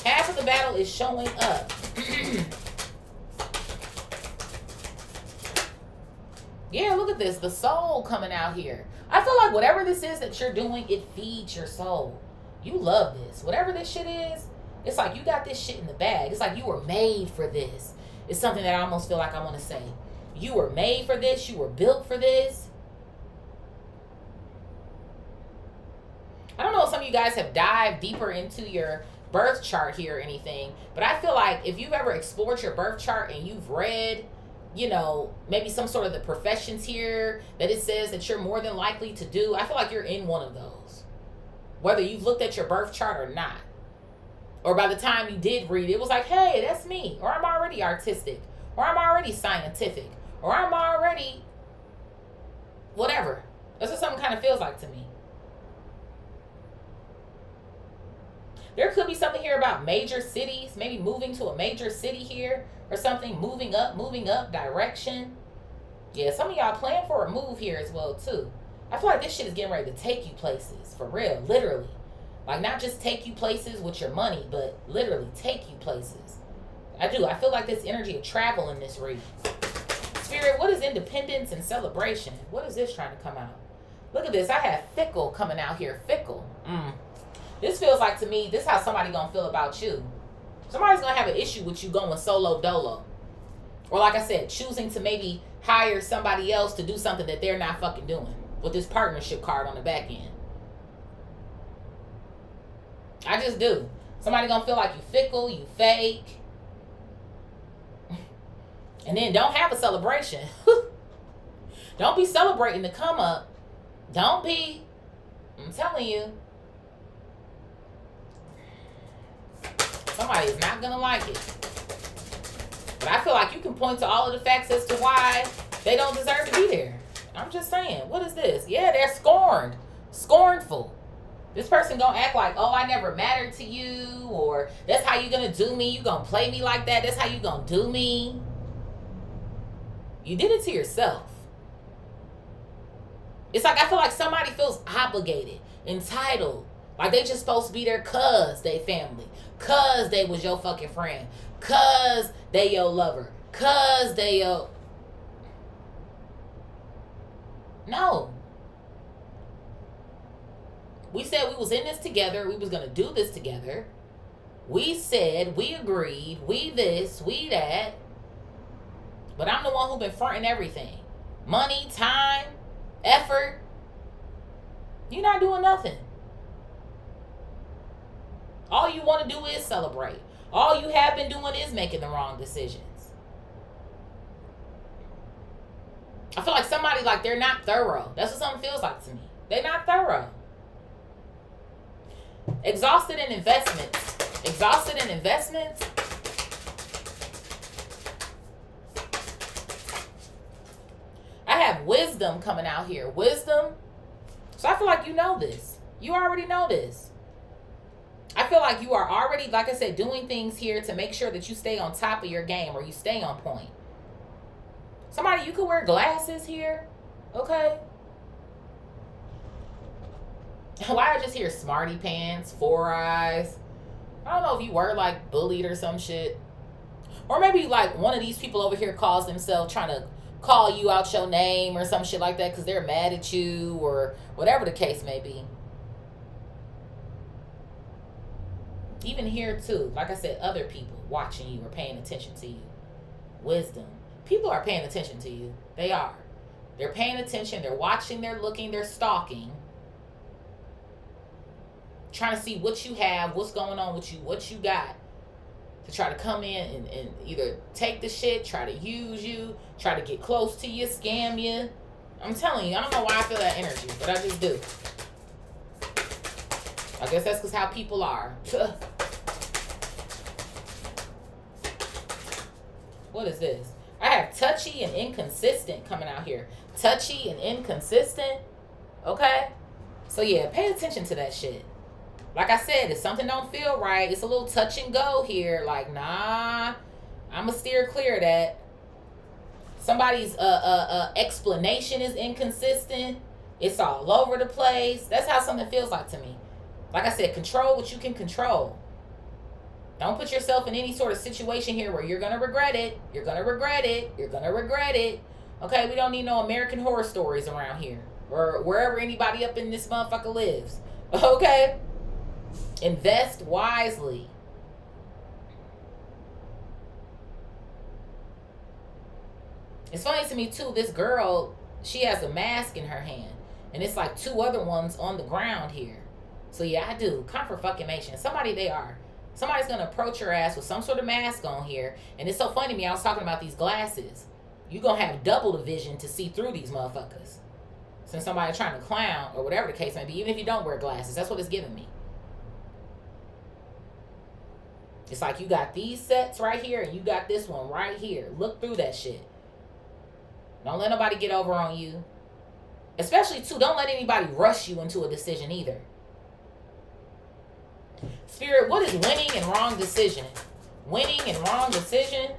Half of the battle is showing up. Yeah, look at this. The soul coming out here. I feel like whatever this is that you're doing, it feeds your soul. You love this. Whatever this shit is, it's like you got this shit in the bag. It's like you were made for this. It's something that I almost feel like I want to say. You were made for this. You were built for this. I don't know if some of you guys have dived deeper into your birth chart here or anything, but I feel like if you've ever explored your birth chart and you've read, you know, maybe some sort of the professions here that it says that you're more than likely to do, I feel like you're in one of those. Whether you've looked at your birth chart or not. Or by the time you did read, it was like, hey, that's me. Or I'm already artistic. Or I'm already scientific. Or I'm already whatever. That's what something kind of feels like to me. There could be something here about major cities, maybe moving to a major city here or something, moving up direction. Yeah, some of y'all plan for a move here as well too. I feel like this shit is getting ready to take you places, for real, literally. Like, not just take you places with your money, but literally take you places. I do. I feel like this energy of travel in this reading. Spirit, what is independence and celebration? What is this trying to come out? Look at this. I have fickle coming out here. Fickle. This feels like, to me, this is how somebody going to feel about you. Somebody's going to have an issue with you going solo dolo. Or like I said, choosing to maybe hire somebody else to do something that they're not fucking doing. With this partnership card on the back end. I just do. Somebody gonna feel like you fickle, you fake. And then don't have a celebration. Don't be celebrating to come up. Don't be. I'm telling you. Somebody is not gonna like it. But I feel like you can point to all of the facts as to why they don't deserve to be there. I'm just saying. What is this? Yeah, they're scorned. Scornful. This person gonna act like, oh, I never mattered to you, or that's how you gonna do me. You gonna play me like that. That's how you gonna do me. You did it to yourself. It's like, I feel like somebody feels obligated, entitled. Like they just supposed to be there cause they family. Cause they was your fucking friend. Cause they your lover. Cause they your... No. We said we was in this together. We was going to do this together. We said, we agreed, we this, we that. But I'm the one who been fronting everything. Money, time, effort. You're not doing nothing. All you want to do is celebrate. All you have been doing is making the wrong decisions. I feel like somebody, like, they're not thorough. That's what something feels like to me. They're not thorough. Exhausted in investments. Exhausted in investments. I have wisdom coming out here. Wisdom. So I feel like you know this. You already know this. I feel like you are already, like I said, doing things here to make sure that you stay on top of your game or you stay on point. Somebody, you could wear glasses here. Okay. Why I just hear smarty pants, 4 eyes. I don't know if you were like bullied or some shit. Or maybe like one of these people over here calls themselves trying to call you out your name or some shit like that because they're mad at you or whatever the case may be. Even here too, like I said, other people watching you or paying attention to you. Wisdom. People are paying attention to you. They are. They're paying attention. They're watching. They're looking. They're stalking. Trying to see what you have, what's going on with you, what you got. To try to come in and either take the shit, try to use you, try to get close to you, scam you. I'm telling you, I don't know why I feel that energy, but I just do. I guess that's because how people are. What is this? I have touchy and inconsistent coming out here. Touchy and inconsistent. Okay? So yeah, pay attention to that shit. Like I said, if something don't feel right, it's a little touch and go here. Like, nah, I'ma steer clear of that. Somebody's explanation is inconsistent. It's all over the place. That's how something feels like to me. Like I said, control what you can control. Don't put yourself in any sort of situation here where you're going to regret it. You're going to regret it. You're going to regret it. Okay, we don't need no American Horror Stories around here. Or wherever anybody up in this motherfucker lives. Okay? Invest wisely. It's funny to me, too, this girl, she has a mask in her hand. And it's like 2 other ones on the ground here. So, yeah, I do. Confirmation. Somebody they are. Somebody's going to approach your ass with some sort of mask on here. And it's so funny to me, I was talking about these glasses. You're going to have double the vision to see through these motherfuckers. Since somebody's trying to clown, or whatever the case may be, even if you don't wear glasses. That's what it's giving me. It's like you got these sets right here and you got this one right here. Look through that shit. Don't let nobody get over on you. Especially, too, don't let anybody rush you into a decision either. Spirit, what is winning and wrong decision? Winning and wrong decision?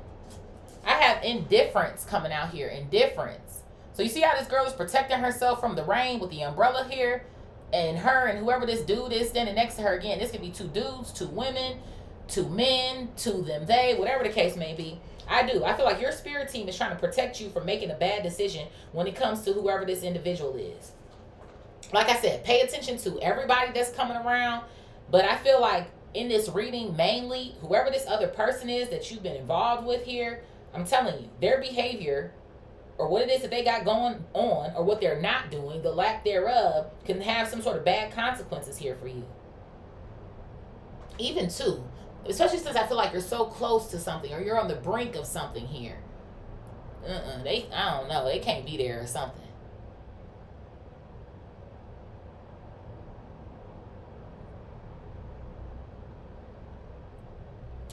I have indifference coming out here. Indifference. So you see how this girl is protecting herself from the rain with the umbrella here? And her and whoever this dude is standing next to her, again, this could be two dudes, two women, two men, two them, they, whatever the case may be. I feel like your spirit team is trying to protect you from making a bad decision when it comes to whoever this individual is. Like I said, pay attention to everybody that's coming around. But I feel like in this reading, mainly, whoever this other person is that you've been involved with here, I'm telling you, their behavior or what it is that they got going on or what they're not doing, the lack thereof, can have some sort of bad consequences here for you. Even too, especially since I feel like you're so close to something or you're on the brink of something here. I don't know, they can't be there or something.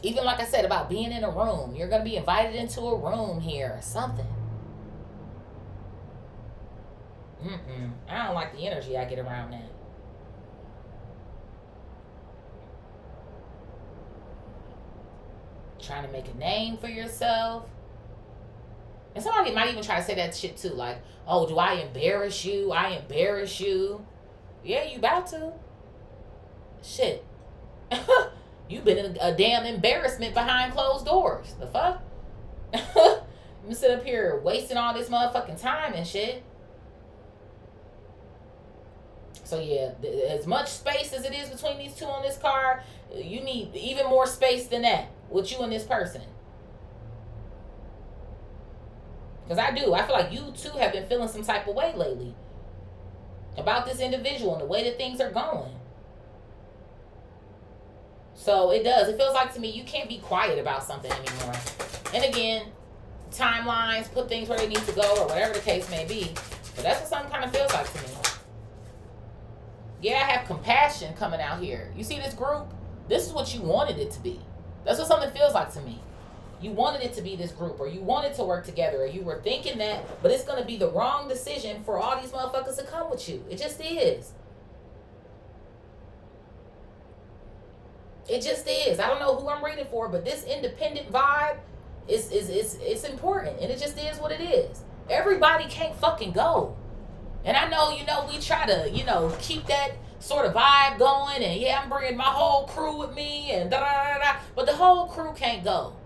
Even like I said about being in a room, you're going to be invited into a room here or something. I don't like the energy I get around that. Trying to make a name for yourself. And somebody might even try to say that shit too. Like, oh, do I embarrass you? I embarrass you. Yeah, you about to. Shit. You've been in a damn embarrassment behind closed doors. The fuck? You sit up here wasting all this motherfucking time and shit. So yeah, as much space as it is between these two on this card, you need even more space than that with you and this person. Because I feel like you too have been feeling some type of way lately about this individual and the way that things are going. So it feels like to me you can't be quiet about something anymore. And again, timelines, put things where they need to go or whatever the case may be. But that's what something kind of feels like to me. Yeah, I have compassion coming out here. You see this group? This is what you wanted it to be. That's what something feels like to me. You wanted it to be this group, or you wanted to work together, or you were thinking that, but it's going to be the wrong decision for all these motherfuckers to come with you. It just is. It just is. I don't know who I'm reading for, but this independent vibe is important, and it just is what it is. Everybody can't fucking go. And I know, we try to, keep that sort of vibe going. And yeah, I'm bringing my whole crew with me and da-da-da-da. But the whole crew can't go.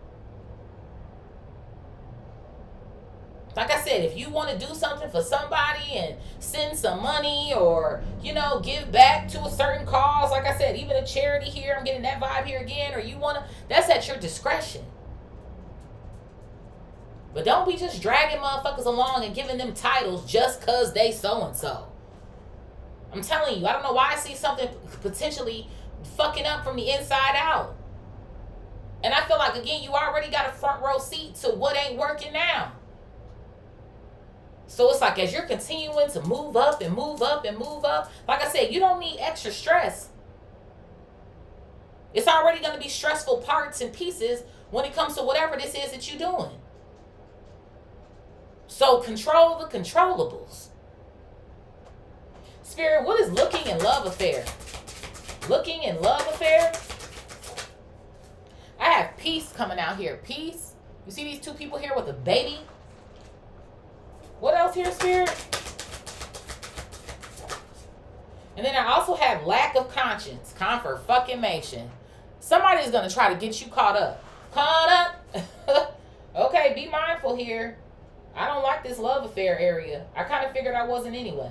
Like I said, if you want to do something for somebody and send some money or, give back to a certain cause. Like I said, even a charity here, I'm getting that vibe here again. Or that's at your discretion. But don't be just dragging motherfuckers along and giving them titles just because they so-and-so. I'm telling you, I don't know why I see something potentially fucking up from the inside out. And I feel like, again, you already got a front row seat to what ain't working now. So it's like as you're continuing to move up and move up and move up, like I said, you don't need extra stress. It's already going to be stressful parts and pieces when it comes to whatever this is that you're doing. So control the controllables. Spirit, what is looking and love affair? Looking and love affair? I have peace coming out here. Peace. You see these two people here with a baby? What else here, Spirit? And then I also have lack of conscience. Confirmation. Somebody's going to try to get you caught up. Caught up? Okay, be mindful here. I don't like this love affair area. I kind of figured I wasn't anyway.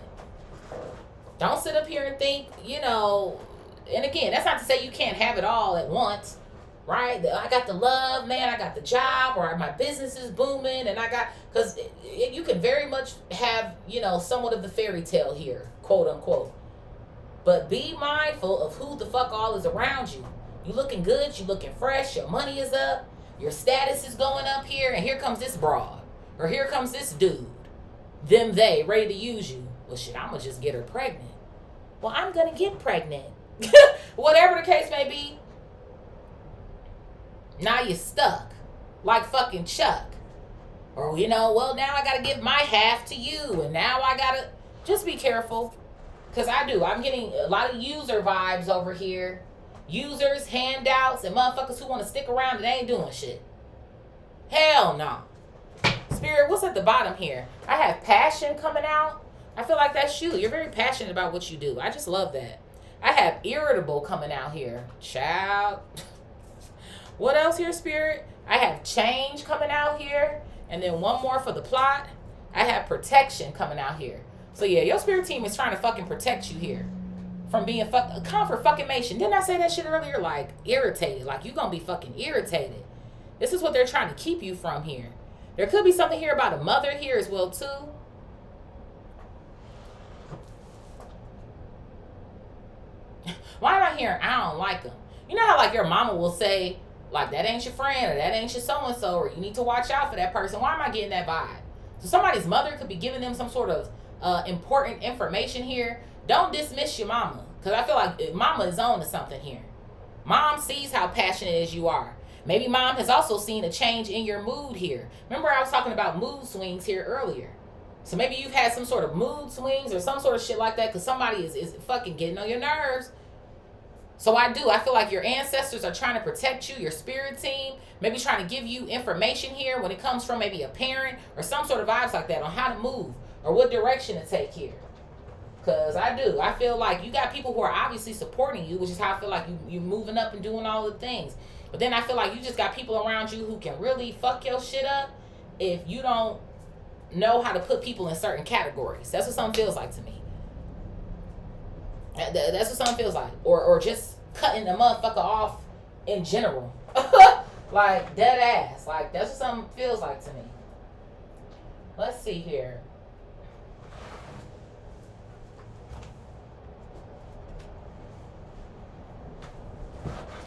Don't sit up here and think, and again, that's not to say you can't have it all at once, right? I got the love, man, I got the job, or my business is booming, and because you can very much have, somewhat of the fairy tale here, quote unquote. But be mindful of who the fuck all is around you. You looking good, you looking fresh, your money is up, your status is going up here, and here comes this broad. Or here comes this dude. They ready to use you. Well, shit, I'm going to just get her pregnant. Well, I'm going to get pregnant. Whatever the case may be. Now you're stuck. Like fucking Chuck. Or, you know, well, now I got to give my half to you. And now I got to... Just be careful. Because I'm getting a lot of user vibes over here. Users, handouts, and motherfuckers who want to stick around and ain't doing shit. Hell no. Spirit, what's at the bottom here? I have passion coming out. I feel like that's you. You're very passionate about what you do. I just love that. I have irritable coming out here. Child. What else here, Spirit? I have change coming out here. And then one more for the plot. I have protection coming out here. So yeah, your spirit team is trying to fucking protect you here. From being comfort fucking mation. Didn't I say that shit earlier? Like irritated. Like you gonna be fucking irritated. This is what they're trying to keep you from here. There could be something here about a mother here as well too. Why am I hearing I don't like them? You know how like your mama will say, like, that ain't your friend, or that ain't your so-and-so, or you need to watch out for that person. Why am I getting that vibe? So somebody's mother could be giving them some sort of important information here. Don't dismiss your mama. Because I feel like mama is on to something here. Mom sees how passionate as you are. Maybe mom has also seen a change in your mood here. Remember I was talking about mood swings here earlier. So maybe you've had some sort of mood swings or some sort of shit like that because somebody is fucking getting on your nerves. So I feel like your ancestors are trying to protect you, your spirit team, maybe trying to give you information here when it comes from maybe a parent or some sort of vibes like that on how to move or what direction to take here. Because I feel like you got people who are obviously supporting you, which is how I feel like you moving up and doing all the things. But then I feel like you just got people around you who can really fuck your shit up if you don't know how to put people in certain categories. That's what something feels like to me. That's what something feels like. Or just cutting the motherfucker off in general. Like, dead ass. Like, that's what something feels like to me. Let's see here.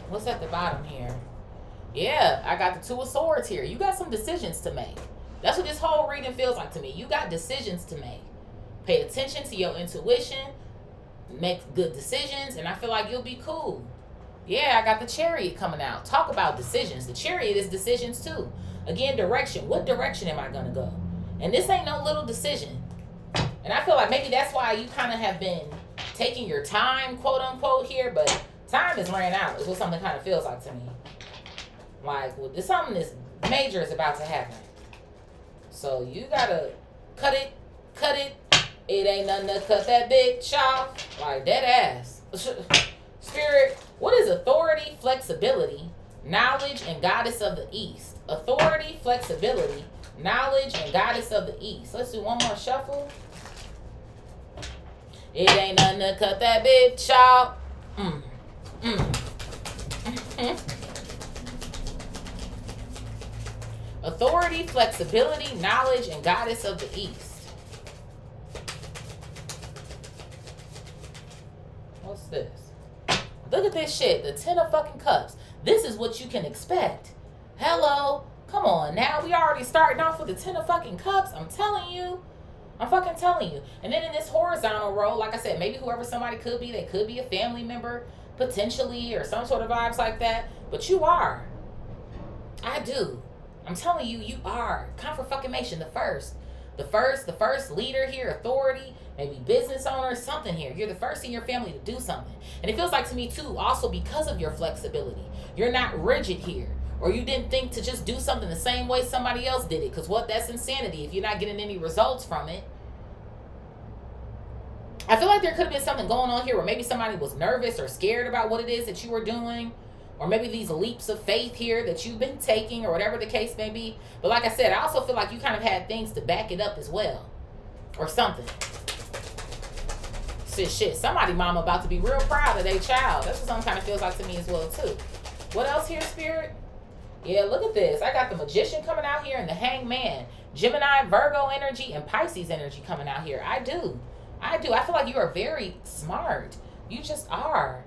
What's at the bottom here? Yeah, I got the Two of Swords here. You got some decisions to make. That's what this whole reading feels like to me. You got decisions to make. Pay attention to your intuition. Make good decisions, and I feel like you'll be cool. Yeah, I got the Chariot coming out. Talk about decisions. The Chariot is decisions too. Again, direction. What direction am I going to go? And this ain't no little decision. And I feel like maybe that's why you kind of have been taking your time, quote unquote, here, but time has ran out is what something kind of feels like to me. Like, well, something this major is about to happen. So you got to cut it. It ain't nothing to cut that bitch off. Like, dead ass. Spirit, what is authority, flexibility, knowledge, and goddess of the East? Authority, flexibility, knowledge, and goddess of the East. Let's do one more shuffle. It ain't nothing to cut that bitch off. Authority, flexibility, knowledge, and goddess of the East. What's this? Look at this shit. The 10 of fucking cups. This is what you can expect. Hello. Come on now. We already starting off with the 10 of fucking cups. I'm telling you. I'm fucking telling you. And then in this horizontal row, like I said, maybe whoever somebody could be, they could be a family member, potentially, or some sort of vibes like that. But you are. I do. I'm telling you, you are. Confirmation, the first leader here, authority, maybe business owner, something here. You're the first in your family to do something. And it feels like to me too, also because of your flexibility. You're not rigid here. Or you didn't think to just do something the same way somebody else did it. Because that's insanity if you're not getting any results from it. I feel like there could have been something going on here where maybe somebody was nervous or scared about what it is that you were doing. Or maybe these leaps of faith here that you've been taking or whatever the case may be. But like I said, I also feel like you kind of had things to back it up as well. Or something. Shit. Somebody mama about to be real proud of their child. That's what something kind of feels like to me as well too. What else here, Spirit? Yeah, look at this. I got the Magician coming out here and the Hangman. Gemini, Virgo energy, and Pisces energy coming out here. I do. I feel like you are very smart. You just are.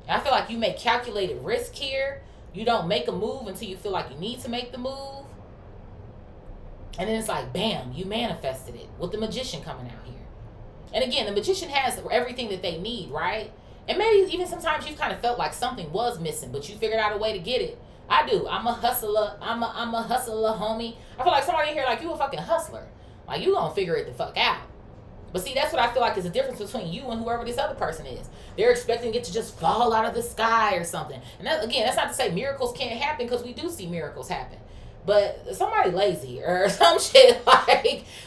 I feel like you make calculated risk here. You don't make a move until you feel like you need to make the move. And then it's like, bam, you manifested it with the Magician coming out here. And again, the Magician has everything that they need, right? And maybe even sometimes you've kind of felt like something was missing, but you figured out a way to get it. I do. I'm a hustler. I'm a hustler, homie. I feel like somebody in here like, you a fucking hustler. Like, you gonna figure it the fuck out. But see, that's what I feel like is the difference between you and whoever this other person is. They're expecting it to just fall out of the sky or something. And that, again, that's not to say miracles can't happen, because we do see miracles happen. But somebody lazy or some shit,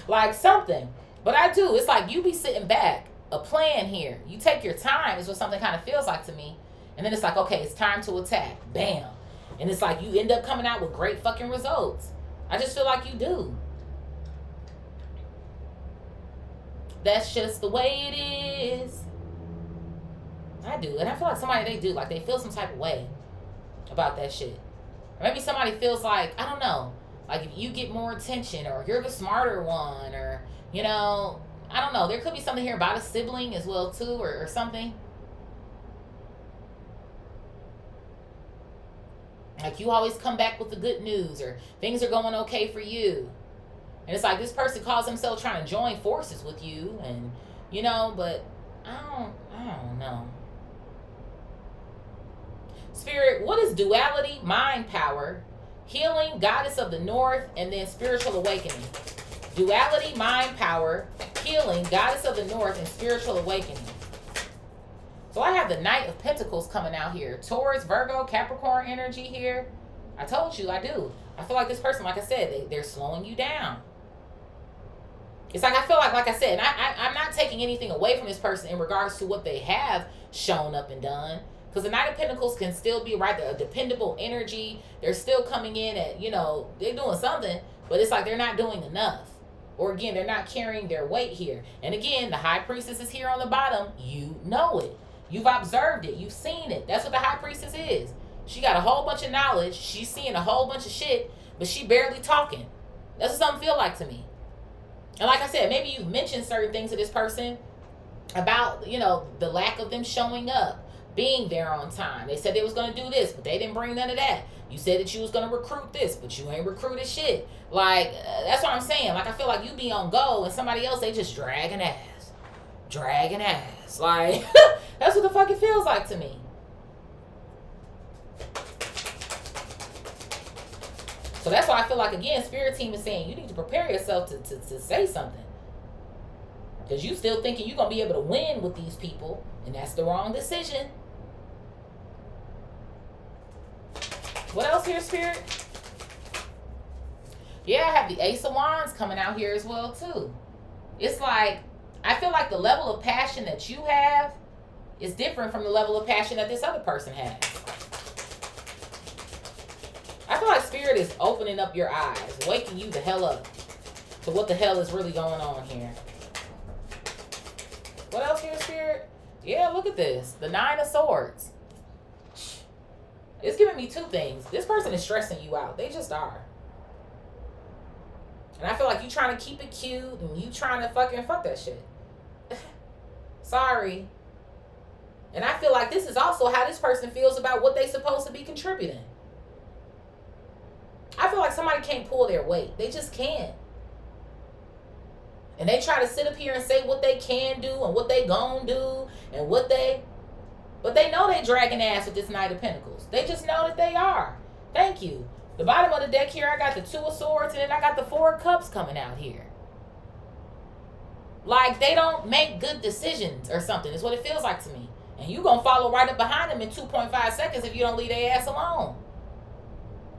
like something. But I do. It's like you be sitting back, a plan here. You take your time is what something kind of feels like to me. And then it's like, okay, it's time to attack. Bam. And it's like you end up coming out with great fucking results. I just feel like you do. That's just the way it is. I do. And I feel like somebody, they do. Like, they feel some type of way about that shit. Or maybe somebody feels like, I don't know, like if you get more attention, or you're the smarter one, or, you know, I don't know. There could be something here about a sibling as well, too, or something. Like, you always come back with the good news, or things are going okay for you. And it's like this person calls themselves trying to join forces with you, and, you know, but I don't know. Spirit, what is duality, mind power, healing, goddess of the north, and then spiritual awakening? Duality, mind power, healing, goddess of the north, and spiritual awakening. So I have the Knight of Pentacles coming out here. Taurus, Virgo, Capricorn energy here. I told you, I do. I feel like this person, like I said, they're slowing you down. It's like, I feel like I said, and I'm not taking anything away from this person in regards to what they have shown up and done. Because the Knight of Pentacles can still be, right, a dependable energy. They're still coming in at, you know, they're doing something, but it's like they're not doing enough. Or again, they're not carrying their weight here. And again, the High Priestess is here on the bottom. You know it. You've observed it. You've seen it. That's what the High Priestess is. She got a whole bunch of knowledge. She's seeing a whole bunch of shit, but she barely talking. That's what something feel like to me. And like I said, maybe you've mentioned certain things to this person about, you know, the lack of them showing up, being there on time. They said they was going to do this, but they didn't bring none of that. You said that you was going to recruit this, but you ain't recruited shit. Like, that's what I'm saying. Like, I feel like you be on go, and somebody else, they just dragging ass. Dragging ass. Like, that's what the fuck it feels like to me. So that's why I feel like, again, Spirit Team is saying you need to prepare yourself to say something. Because you still thinking you're going to be able to win with these people, and that's the wrong decision. What else here, Spirit? Yeah, I have the Ace of Wands coming out here as well, too. It's like, I feel like the level of passion that you have is different from the level of passion that this other person has. I feel like Spirit is opening up your eyes, waking you the hell up to what the hell is really going on here. What else here, Spirit? Yeah, look at this. The Nine of Swords. It's giving me two things. This person is stressing you out. They just are. And I feel like you trying to keep it cute, and you trying to fuck that shit. Sorry. And I feel like this is also how this person feels about what they supposed to be contributing. I feel like somebody can't pull their weight. They just can't. And they try to sit up here and say what they can do and what they gonna do and what they... But they know they dragging ass with this Knight of Pentacles. They just know that they are. Thank you. The bottom of the deck here, I got the Two of Swords, and then I got the Four of Cups coming out here. Like, they don't make good decisions or something. Is what it feels like to me. And you gonna follow right up behind them in 2.5 seconds if you don't leave their ass alone.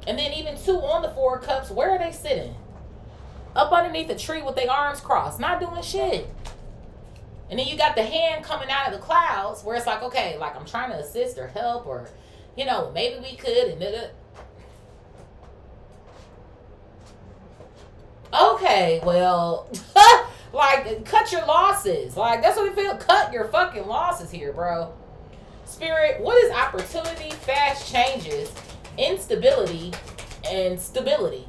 And then even two on the Four of Cups, where are they sitting? Up underneath a tree with their arms crossed, not doing shit. And then you got the hand coming out of the clouds where it's like, okay, like I'm trying to assist or help, or, you know, maybe we could. And okay, well, like, cut your losses. Like, that's what it feels. Cut your fucking losses here, bro. Spirit, what is opportunity, fast changes, instability, and stability?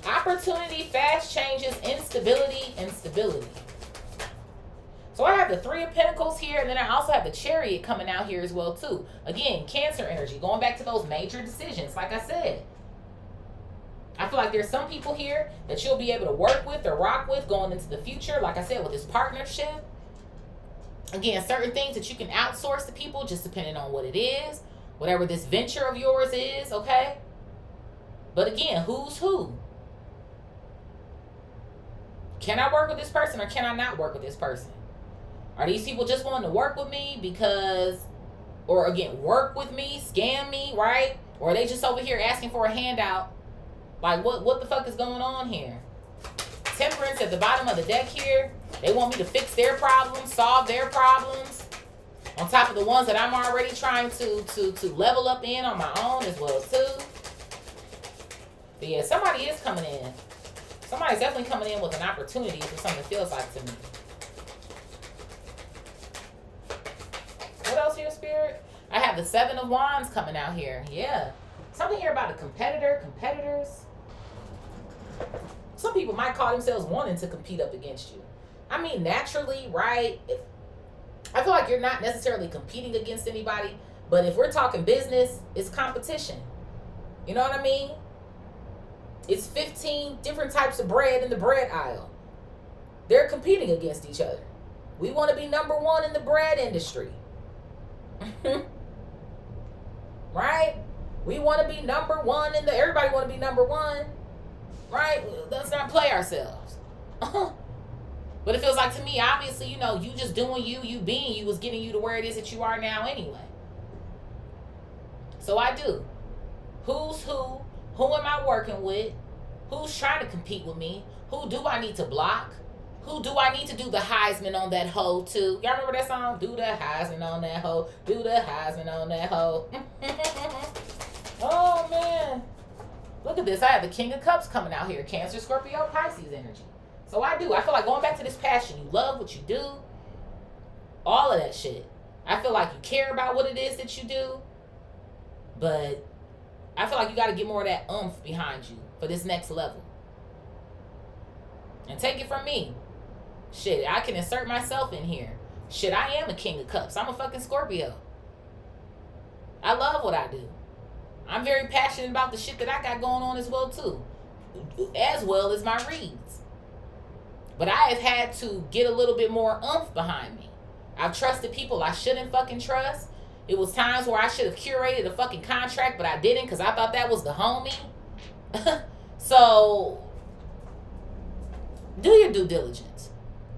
Opportunity, fast changes, instability, and stability. So I have the Three of Pentacles here, and then I also have the Chariot coming out here as well, too. Again, Cancer energy, going back to those major decisions, like I said. I feel like there's some people here that you'll be able to work with or rock with going into the future, like I said, with this partnership. Again, certain things that you can outsource to people just depending on what it is. whatever this venture of yours is, okay? But again, who's who? Can I work with this person or can I not work with this person? Are these people just wanting to work with me because, or again, work with me, scam me, right? Or are they just over here asking for a handout? Like, what the fuck is going on here? Temperance at the bottom of the deck here. They want me to fix their problems, solve their problems, on top of the ones that I'm already trying to level up in on my own as well, too. But yeah, somebody is coming in. Somebody's definitely coming in with an opportunity for something feels like to me. What else here, Spirit? I have the 7 of Wands coming out here. Yeah. Something here about a competitor, competitors. Some people might call themselves wanting to compete up against you. I mean, naturally, right? I feel like you're not necessarily competing against anybody, but if we're talking business, it's competition. You know what I mean? It's 15 different types of bread in the bread aisle. They're competing against each other. We want to be number 1 in the bread industry. Right? We want to be number 1 in the, everybody want to be number 1. Right? Let's not play ourselves. But it feels like to me, obviously, you know, you just doing you being you was getting you to where it is that you are now anyway. So I do. Who's who? Who am I working with? Who's trying to compete with me? Who do I need to block? Who do I need to do the Heisman on that hoe to? Y'all remember that song? Do the Heisman on that hoe. Do the Heisman on that hoe. Oh, man. Look at this. I have the King of Cups coming out here. Cancer, Scorpio, Pisces energy. So I do. I feel like going back to this passion. You love what you do. All of that shit. I feel like you care about what it is that you do. But I feel like you got to get more of that oomph behind you for this next level. And take it from me. Shit, I can insert myself in here. Shit, I am a King of Cups. I'm a fucking Scorpio. I love what I do. I'm very passionate about the shit that I got going on as well, too. As well as my reads. But I have had to get a little bit more oomph behind me. I've trusted people I shouldn't fucking trust. It was times where I should have curated a fucking contract, but I didn't because I thought that was the homie. So, do your due diligence.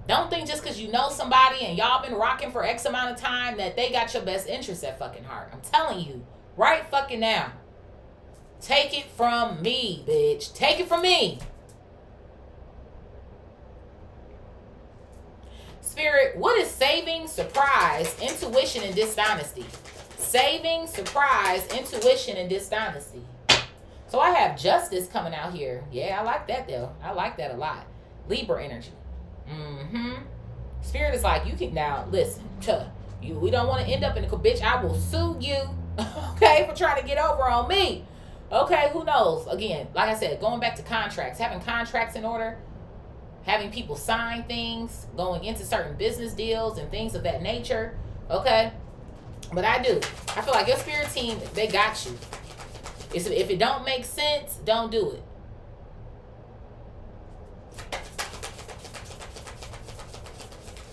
Don't think just because you know somebody and y'all been rocking for X amount of time that they got your best interest at fucking heart. I'm telling you, right fucking now. Take it from me, bitch. Take it from me. Spirit, what is saving, surprise, intuition, and dishonesty? Saving, surprise, intuition, and dishonesty. So I have justice coming out here. Yeah, I like that though. I like that a lot. Libra energy. Spirit is like, you can now listen. We don't want to end up in a bitch. I will sue you, okay, for trying to get over on me. Okay, who knows? Again, like I said, going back to contracts, having contracts in order, having people sign things, going into certain business deals and things of that nature. Okay, but I do. I feel like your spirit team, they got you. If it don't make sense, don't do it.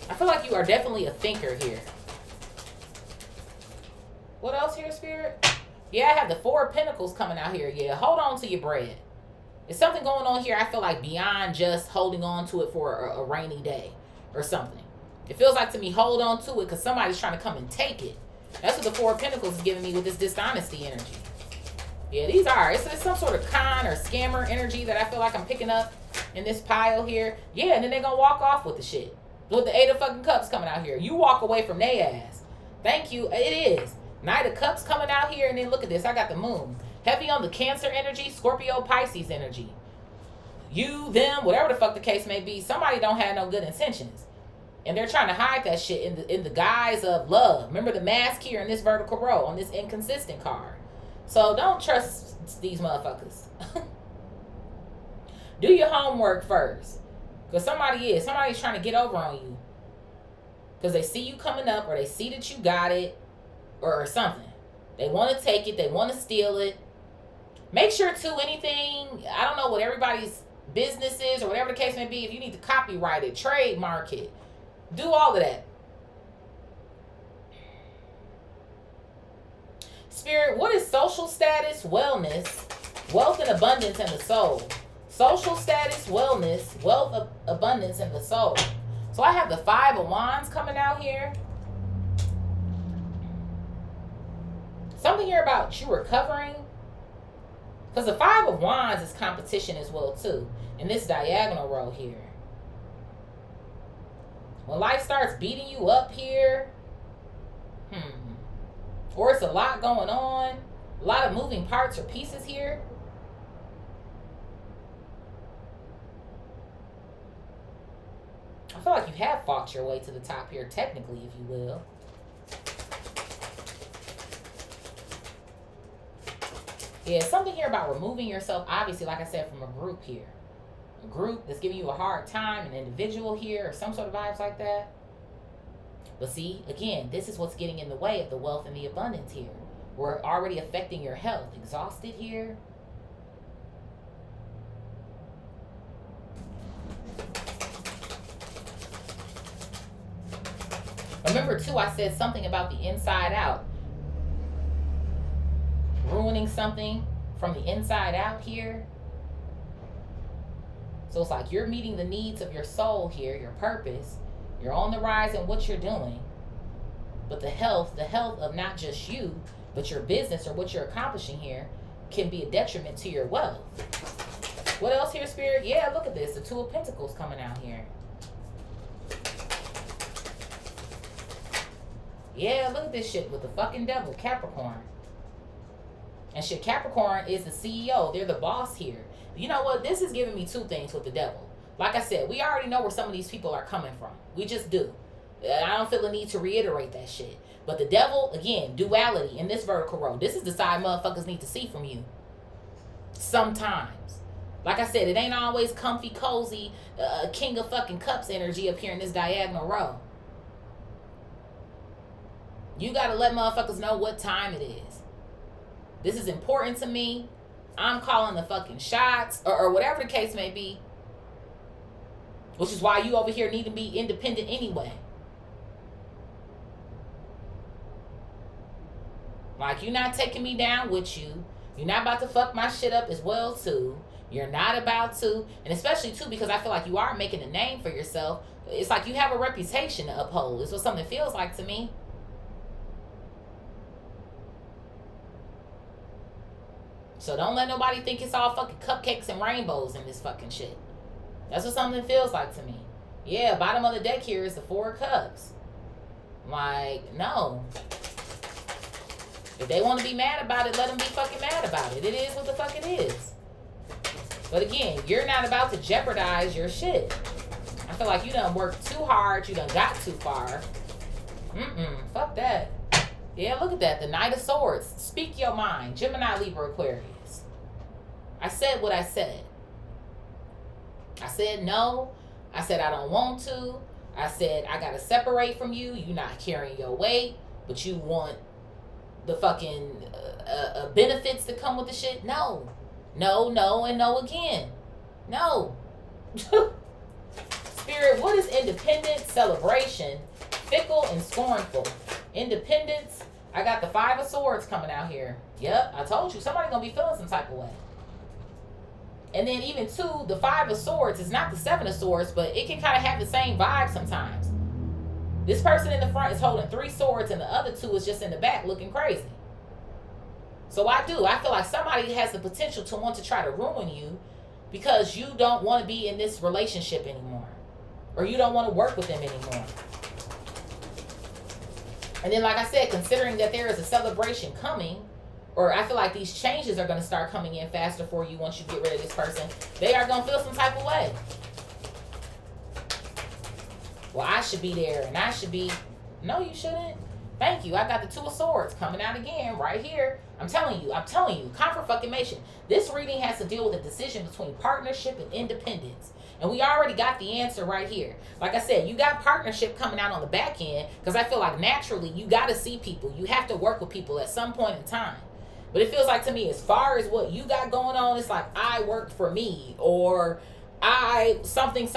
I feel like you are definitely a thinker here. What else here, Spirit? Yeah, I have the 4 of Pentacles coming out here. Yeah, hold on to your bread. There's something going on here, I feel like, beyond just holding on to it for a rainy day or something. It feels like to me, hold on to it because somebody's trying to come and take it. That's what the 4 of Pentacles is giving me with this dishonesty energy. Yeah, these are. It's some sort of con or scammer energy that I feel like I'm picking up in this pile here. Yeah, and then they're going to walk off with the shit. With the 8 of fucking Cups coming out here. You walk away from their ass. Thank you. It is. Knight of Cups coming out here. And then look at this. I got the moon. Heavy on the Cancer energy. Scorpio, Pisces energy. You, them, whatever the fuck the case may be. Somebody don't have no good intentions. And they're trying to hide that shit in the guise of love. Remember the mask here in this vertical row. On this inconsistent card. So don't trust these motherfuckers. Do your homework first. Because somebody's trying to get over on you. Because they see you coming up or they see that you got it or something. They want to take it. They want to steal it. Make sure too, anything, I don't know what everybody's business is or whatever the case may be. If you need to copyright it, trademark it, do all of that. Spirit, what is social status, wellness, wealth and abundance, and the soul? Social status, wellness, wealth, abundance, and the soul. So I have the 5 of Wands coming out here. Something here about you recovering. Because the 5 of Wands is competition as well, too. In this diagonal row here. When life starts beating you up here. Or it's a lot going on. A lot of moving parts or pieces here. I feel like you have fought your way to the top here, technically, if you will. Yeah, something here about removing yourself, obviously, like I said, from a group here. A group that's giving you a hard time, an individual here, or some sort of vibes like that. But see, again, this is what's getting in the way of the wealth and the abundance here. We're already affecting your health. Exhausted here. Remember, too, I said something about the inside out. Ruining something from the inside out here. So it's like you're meeting the needs of your soul here, your purpose. You're on the rise in what you're doing. But the health of not just you, but your business or what you're accomplishing here can be a detriment to your wealth. What else here, Spirit? Yeah, look at this. The 2 of Pentacles coming out here. Yeah, look at this shit with the fucking devil, Capricorn. And shit, Capricorn is the CEO. They're the boss here. You know what? This is giving me 2 things with the devil. Like I said, we already know where some of these people are coming from. We just do. I don't feel the need to reiterate that shit. But the devil, again, duality in this vertical row. This is the side motherfuckers need to see from you. Sometimes. Like I said, it ain't always comfy, cozy, king of fucking cups energy up here in this diagonal row. You got to let motherfuckers know what time it is. This is important to me. I'm calling the fucking shots, or whatever the case may be. Which is why you over here need to be independent anyway. Like, you're not taking me down with you. You're not about to fuck my shit up as well, too. You're not about to. And especially, too, because I feel like you are making a name for yourself. It's like you have a reputation to uphold. It's what something feels like to me. So don't let nobody think it's all fucking cupcakes and rainbows in this fucking shit. That's what something feels like to me. Yeah, bottom of the deck here is the 4 of Cups. Like, no. If they want to be mad about it, let them be fucking mad about it. It is what the fuck it is. But again, you're not about to jeopardize your shit. I feel like you done worked too hard. You done got too far. Fuck that. Yeah, look at that. The Knight of Swords. Speak your mind. Gemini, Libra, Aquarius. I said what I said. I said no. I said I don't want to. I said I gotta separate from you. You not carrying your weight, but you want the fucking benefits that come with the shit. No. No, no, and no again. No. Spirit, what is independence, celebration, fickle, and scornful? Independence. I got the 5 of Swords coming out here. Yep, I told you. Somebody's going to be feeling some type of way. And then even, too, the 5 of Swords is not the 7 of Swords, but it can kind of have the same vibe sometimes. This person in the front is holding 3 swords, and the other 2 is just in the back looking crazy. So I feel like somebody has the potential to want to try to ruin you because you don't want to be in this relationship anymore. Or you don't want to work with them anymore. And then, like I said, considering that there is a celebration coming, or I feel like these changes are going to start coming in faster for you once you get rid of this person, they are going to feel some type of way. Well, I should be there, and I should be... No, you shouldn't. Thank you. I got the 2 of Swords coming out again right here. I'm telling you, confirmation. This reading has to deal with a decision between partnership and independence. And we already got the answer right here. Like I said, you got partnership coming out on the back end because I feel like naturally you got to see people. You have to work with people at some point in time. But it feels like to me, as far as what you got going on, it's like I work for me or I something.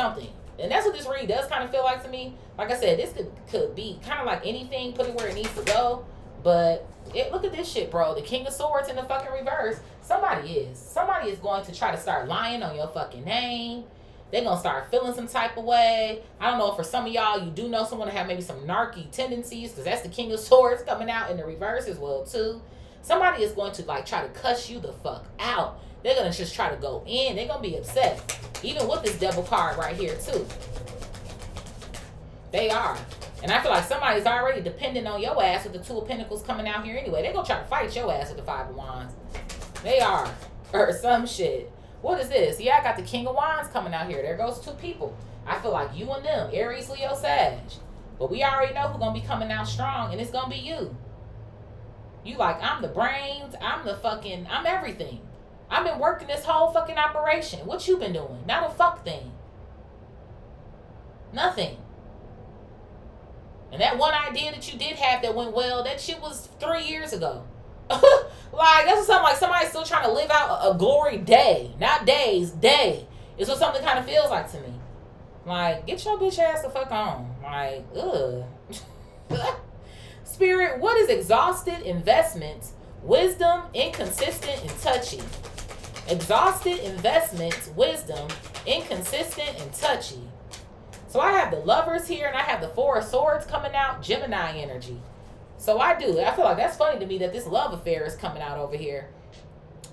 And that's what this read does kind of feel like to me. Like I said, this could be kind of like anything, put it where it needs to go. But look at this shit, bro. The King of Swords in the fucking reverse. Somebody is going to try to start lying on your fucking name. They're going to start feeling some type of way. I don't know if for some of y'all, you do know someone that have maybe some narky tendencies, because that's the King of Swords coming out in the reverse as well, too. Somebody is going to, like, try to cuss you the fuck out. They're going to just try to go in. They're going to be upset. Even with this devil card right here, too. They are. And I feel like somebody's already depending on your ass with the Two of Pentacles coming out here anyway. They're going to try to fight your ass with the Five of Wands. They are. Or some shit. What is this? Yeah, I got the King of Wands coming out here. There goes two people. I feel like you and them. Aries, Leo, Sag. But we already know who's going to be coming out strong. And it's going to be you. You like, I'm the brains. I'm everything. I've been working this whole fucking operation. What you been doing? Not a fuck thing. Nothing. And that one idea that you did have that went well, that shit was 3 years ago. Like, that's something like somebody's still trying to live out a glory day. Not days, day. It's what something kind of feels like to me. Like, get your bitch ass the fuck on. Like, ugh. Spirit, what is exhausted investments, wisdom, inconsistent, and touchy? Exhausted investments, wisdom, inconsistent, and touchy. So I have the Lovers here, and I have the Four of Swords coming out, Gemini energy. So I feel like that's funny to me that this love affair is coming out over here.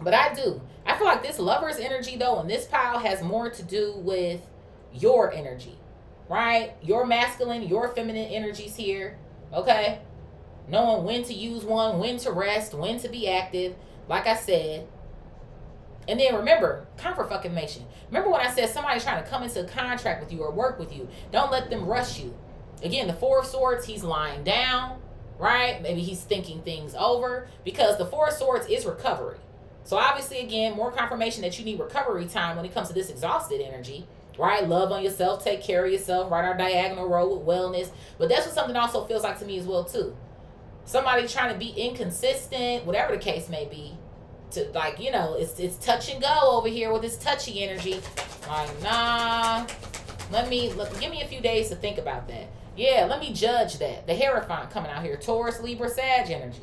But I feel like this Lovers energy, though, in this pile has more to do with your energy, right? Your masculine, your feminine energies here, okay? Knowing when to use one, when to rest, when to be active, like I said. And then remember, confirmation. Remember when I said somebody's trying to come into a contract with you or work with you. Don't let them rush you. Again, the Four of Swords, he's lying down, right? Maybe he's thinking things over, because the Four of Swords is recovery. So obviously, again, more confirmation that you need recovery time when it comes to this exhausted energy, right? Love on yourself, take care of yourself, right? Our diagonal road with wellness. But that's what something also feels like to me as well, too. Somebody trying to be inconsistent, whatever the case may be. To, like, you know, it's touch and go over here with this touchy energy. Like, nah, give me a few days to think about that. Yeah, let me judge that. The Hierophant coming out here, Taurus, Libra, Sag energy.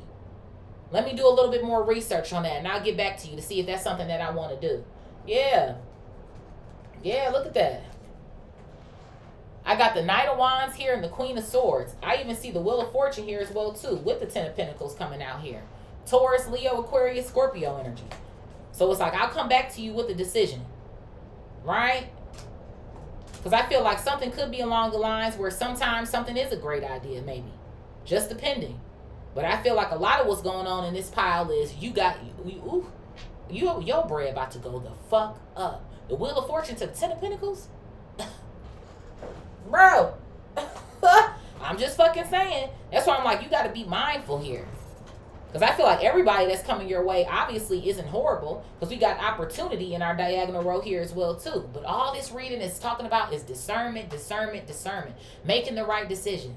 Let me do a little bit more research on that, and I'll get back to you to see if that's something that I want to do. Yeah, look at that. I got the Knight of Wands here and the Queen of Swords. I even see the Wheel of Fortune here as well, too, with the Ten of Pentacles coming out here. Taurus, Leo, Aquarius, Scorpio energy. So it's like, I'll come back to you with a decision. Right? Because I feel like something could be along the lines where sometimes something is a great idea, maybe. Just depending. But I feel like a lot of what's going on in this pile is your bread about to go the fuck up. The Wheel of Fortune to the Ten of Pentacles? Bro. I'm just fucking saying. That's why I'm like, you got to be mindful here. Because I feel like everybody that's coming your way obviously isn't horrible, because we got opportunity in our diagonal row here as well too. But all this reading is talking about is discernment, discernment, discernment. Making the right decisions.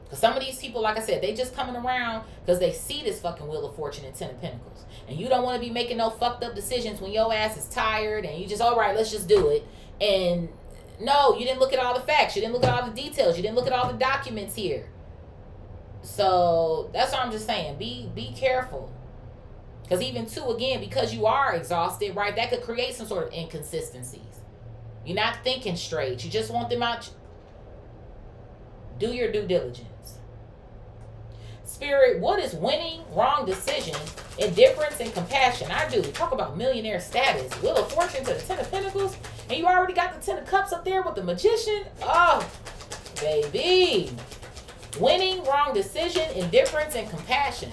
Because some of these people, like I said, they just coming around because they see this fucking Wheel of Fortune and Ten of Pentacles. And you don't want to be making no fucked up decisions when your ass is tired and you just, all right, let's just do it. And no, you didn't look at all the facts. You didn't look at all the details. You didn't look at all the documents here. So that's what I'm just saying. Be careful. Because even too, again, because you are exhausted, right, that could create some sort of inconsistencies. You're not thinking straight. You just want them out. Do your due diligence. Spirit, what is winning, wrong decision, indifference, and compassion? I do. Talk about millionaire status. Wheel of Fortune to the Ten of Pentacles. And you already got the Ten of Cups up there with the Magician. Oh, baby. Winning, wrong decision, indifference, and compassion.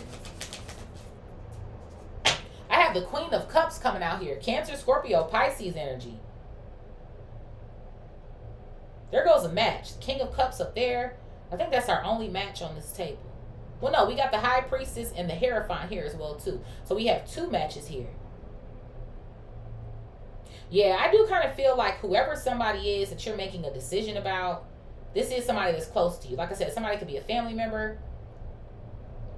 I have the Queen of Cups coming out here. Cancer, Scorpio, Pisces energy. There goes a match. King of Cups up there. I think that's our only match on this table. Well, no, we got the High Priestess and the Hierophant here as well, too. So we have two matches here. Yeah, I do kind of feel like whoever somebody is that you're making a decision about, this is somebody that's close to you. Like I said, somebody could be a family member.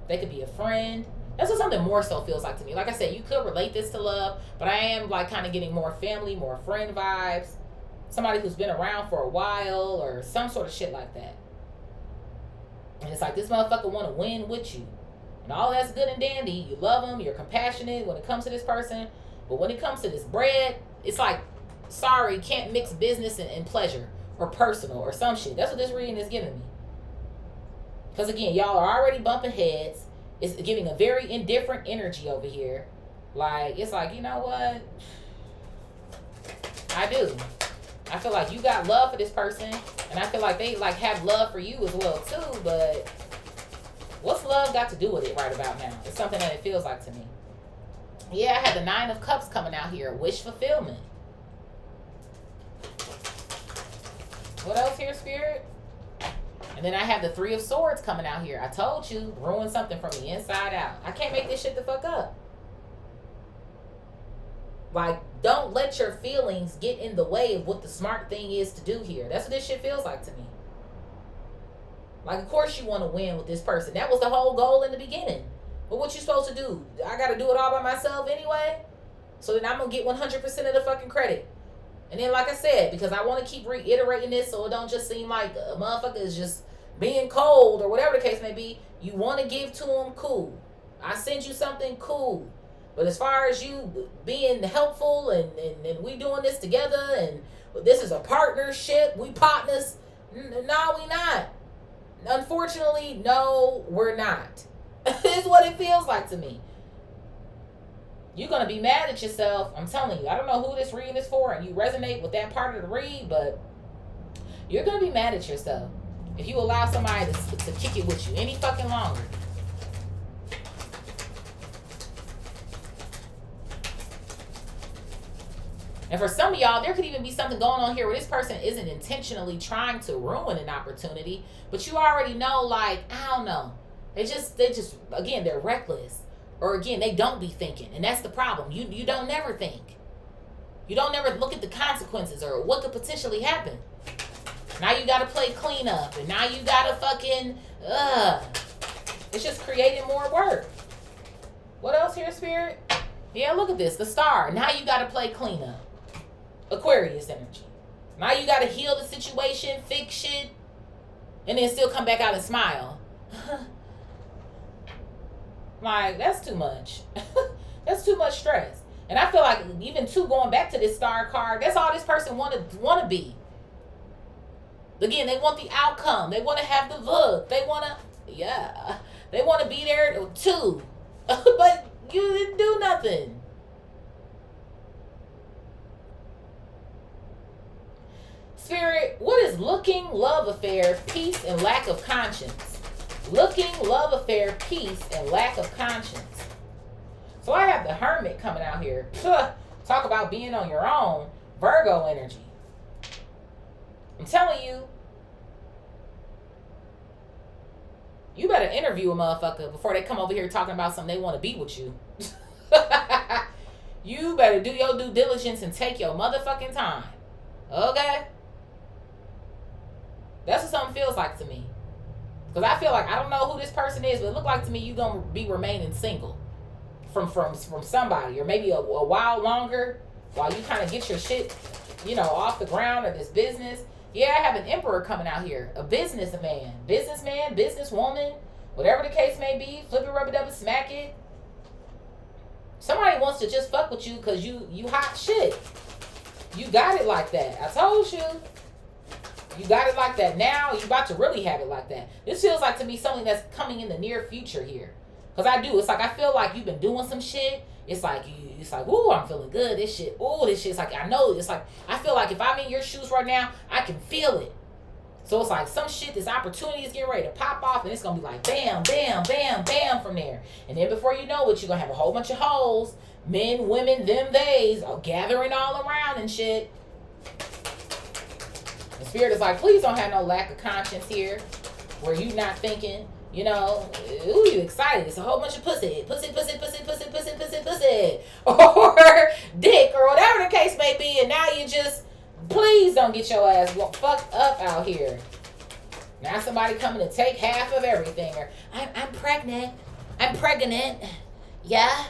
They could be a friend. That's what something more so feels like to me. Like I said, you could relate this to love, but I am like kind of getting more family, more friend vibes. Somebody who's been around for a while or some sort of shit like that. And it's like this motherfucker want to win with you. And all that's good and dandy. You love them. You're compassionate when it comes to this person. But when it comes to this bread, it's like, sorry, can't mix business and pleasure or personal or some shit. That's what this reading is giving me. Because again, y'all are already bumping heads. It's giving a very indifferent energy over here. Like, it's like, you know what? I do. I feel like you got love for this person. And I feel like they like have love for you as well too. But what's love got to do with it right about now? It's something that it feels like to me. Yeah, I had the 9 of Cups coming out here. Wish fulfillment. What else here, Spirit? And then I have the 3 of Swords coming out here. I told you, ruin something from the inside out. I can't make this shit the fuck up. Like, don't let your feelings get in the way of what the smart thing is to do here. That's what this shit feels like to me. Like, of course you want to win with this person. That was the whole goal in the beginning. But what you supposed to do? I got to do it all by myself anyway? So then I'm going to get 100% of the fucking credit. And then, like I said, because I want to keep reiterating this so it don't just seem like a motherfucker is just being cold or whatever the case may be. You want to give to them, cool. I send you something, cool. But as far as you being helpful and we doing this together and this is a partnership, we partners, no, we not. Unfortunately, no, we're not. It's what it feels like to me. You're going to be mad at yourself. I'm telling you. I don't know who this reading is for and you resonate with that part of the read, but you're going to be mad at yourself if you allow somebody to kick it with you any fucking longer. And for some of y'all, there could even be something going on here where this person isn't intentionally trying to ruin an opportunity, but you already know, like, I don't know. They just, again, they're reckless. Or again, they don't be thinking. And that's the problem. You don't never think. You don't never look at the consequences or what could potentially happen. Now you got to play cleanup. And now you got to fucking, it's just creating more work. What else here, Spirit? Yeah, look at this. The Star. Now you got to play cleanup. Aquarius energy. Now you got to heal the situation, fix shit, and then still come back out and smile. Like, that's too much. That's too much stress. And I feel like even too, going back to this Star card, that's all this person want to be. Again, they want the outcome. They want to have the look. They want to, they want to be there too. But you didn't do nothing. Spirit, what is looking, love affair, peace, and lack of conscience? Looking, love affair, peace, and lack of conscience. So I have the Hermit coming out here. Talk about being on your own. Virgo energy. I'm telling you, you better interview a motherfucker before they come over here talking about something they want to be with you. You better do your due diligence and take your motherfucking time. Okay? That's what something feels like to me. Because I feel like, I don't know who this person is, but it look like to me you going to be remaining single from somebody. Or maybe a while longer while you kind of get your shit, off the ground or this business. Yeah, I have an Emperor coming out here. A businessman, businesswoman, whatever the case may be. Flip it, rub it, double, smack it. Somebody wants to just fuck with you because you hot shit. You got it like that. I told you. You got it like that now. You about to really have it like that. This feels like to me something that's coming in the near future here. Because I do. It's like I feel like you've been doing some shit. It's like, ooh, I'm feeling good. This shit. Ooh, this shit's like, I know. It's like, I feel like if I'm in your shoes right now, I can feel it. So it's like some shit, this opportunity is getting ready to pop off. And it's going to be like bam, bam, bam, bam from there. And then before you know it, you're going to have a whole bunch of hoes. Men, women, them, theys, gathering all around and shit. The Spirit is like, please don't have no lack of conscience here where you not thinking, ooh, you excited. It's a whole bunch of pussy. Pussy, pussy, pussy, pussy, pussy, pussy, pussy. Or dick or whatever the case may be. And now you just, please don't get your ass fucked up out here. Now somebody coming to take half of everything. Or, I'm pregnant. I'm pregnant. Yeah.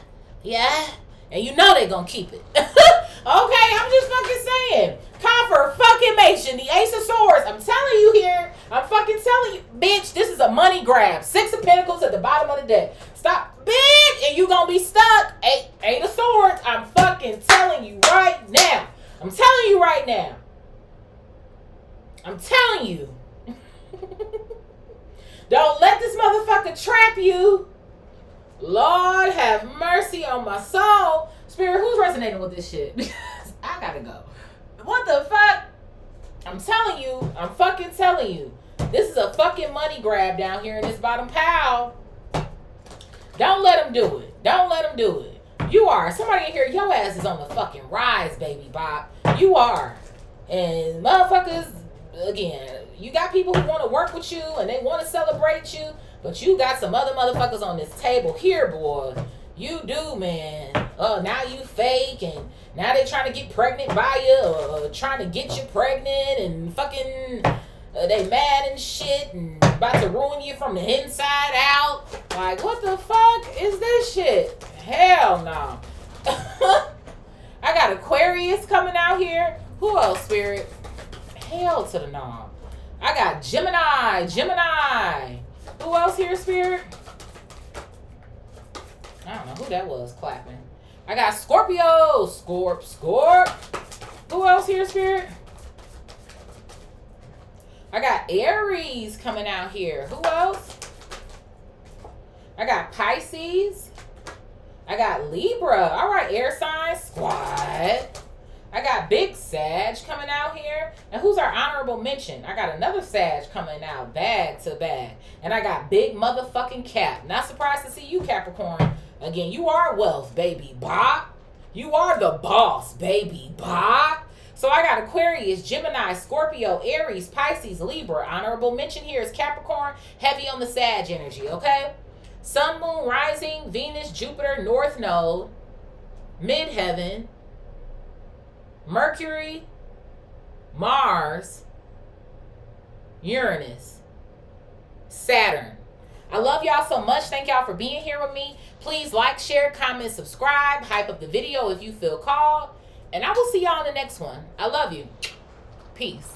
And you know they're going to keep it. Okay, I'm just fucking saying. Confirmation, the Ace of Swords. I'm telling you here. I'm fucking telling you. Bitch, this is a money grab. 6 of Pentacles at the bottom of the deck. Stop big and you gonna be stuck. Eight of Swords. I'm fucking telling you right now. I'm telling you right now. I'm telling you. Don't let this motherfucker trap you. Lord have mercy on my soul. Spirit, who's resonating with this shit? I gotta go. What the fuck? I'm telling you. I'm fucking telling you. This is a fucking money grab down here in this bottom pile. Don't let him do it. Don't let him do it. You are. Somebody in here, your ass is on the fucking rise, baby Bob. You are. And motherfuckers, again, you got people who want to work with you and they want to celebrate you, but you got some other motherfuckers on this table here, boy. You do, man. Now you fake and now they trying to get pregnant by you or trying to get you pregnant and fucking they mad and shit and about to ruin you from the inside out. Like, what the fuck is this shit? Hell no. I got Aquarius coming out here. Who else, Spirit? Hell to the no. I got Gemini. Who else here, Spirit? I don't know who that was clapping. I got Scorpio. Scorp. Who else here, Spirit? I got Aries coming out here. Who else? I got Pisces. I got Libra. All right, air sign squad. I got Big Sag coming out here. And who's our honorable mention? I got another Sag coming out bag to bag. And I got Big motherfucking Cap. Not surprised to see you, Capricorn. Again, you are wealth, baby Bob. You are the boss, baby Bob. So I got Aquarius, Gemini, Scorpio, Aries, Pisces, Libra. Honorable mention here is Capricorn. Heavy on the Sag energy, okay? Sun, Moon, Rising, Venus, Jupiter, North Node, Midheaven, Mercury, Mars, Uranus, Saturn. I love y'all so much. Thank y'all for being here with me. Please like, share, comment, subscribe. Hype up the video if you feel called. And I will see y'all in the next one. I love you. Peace.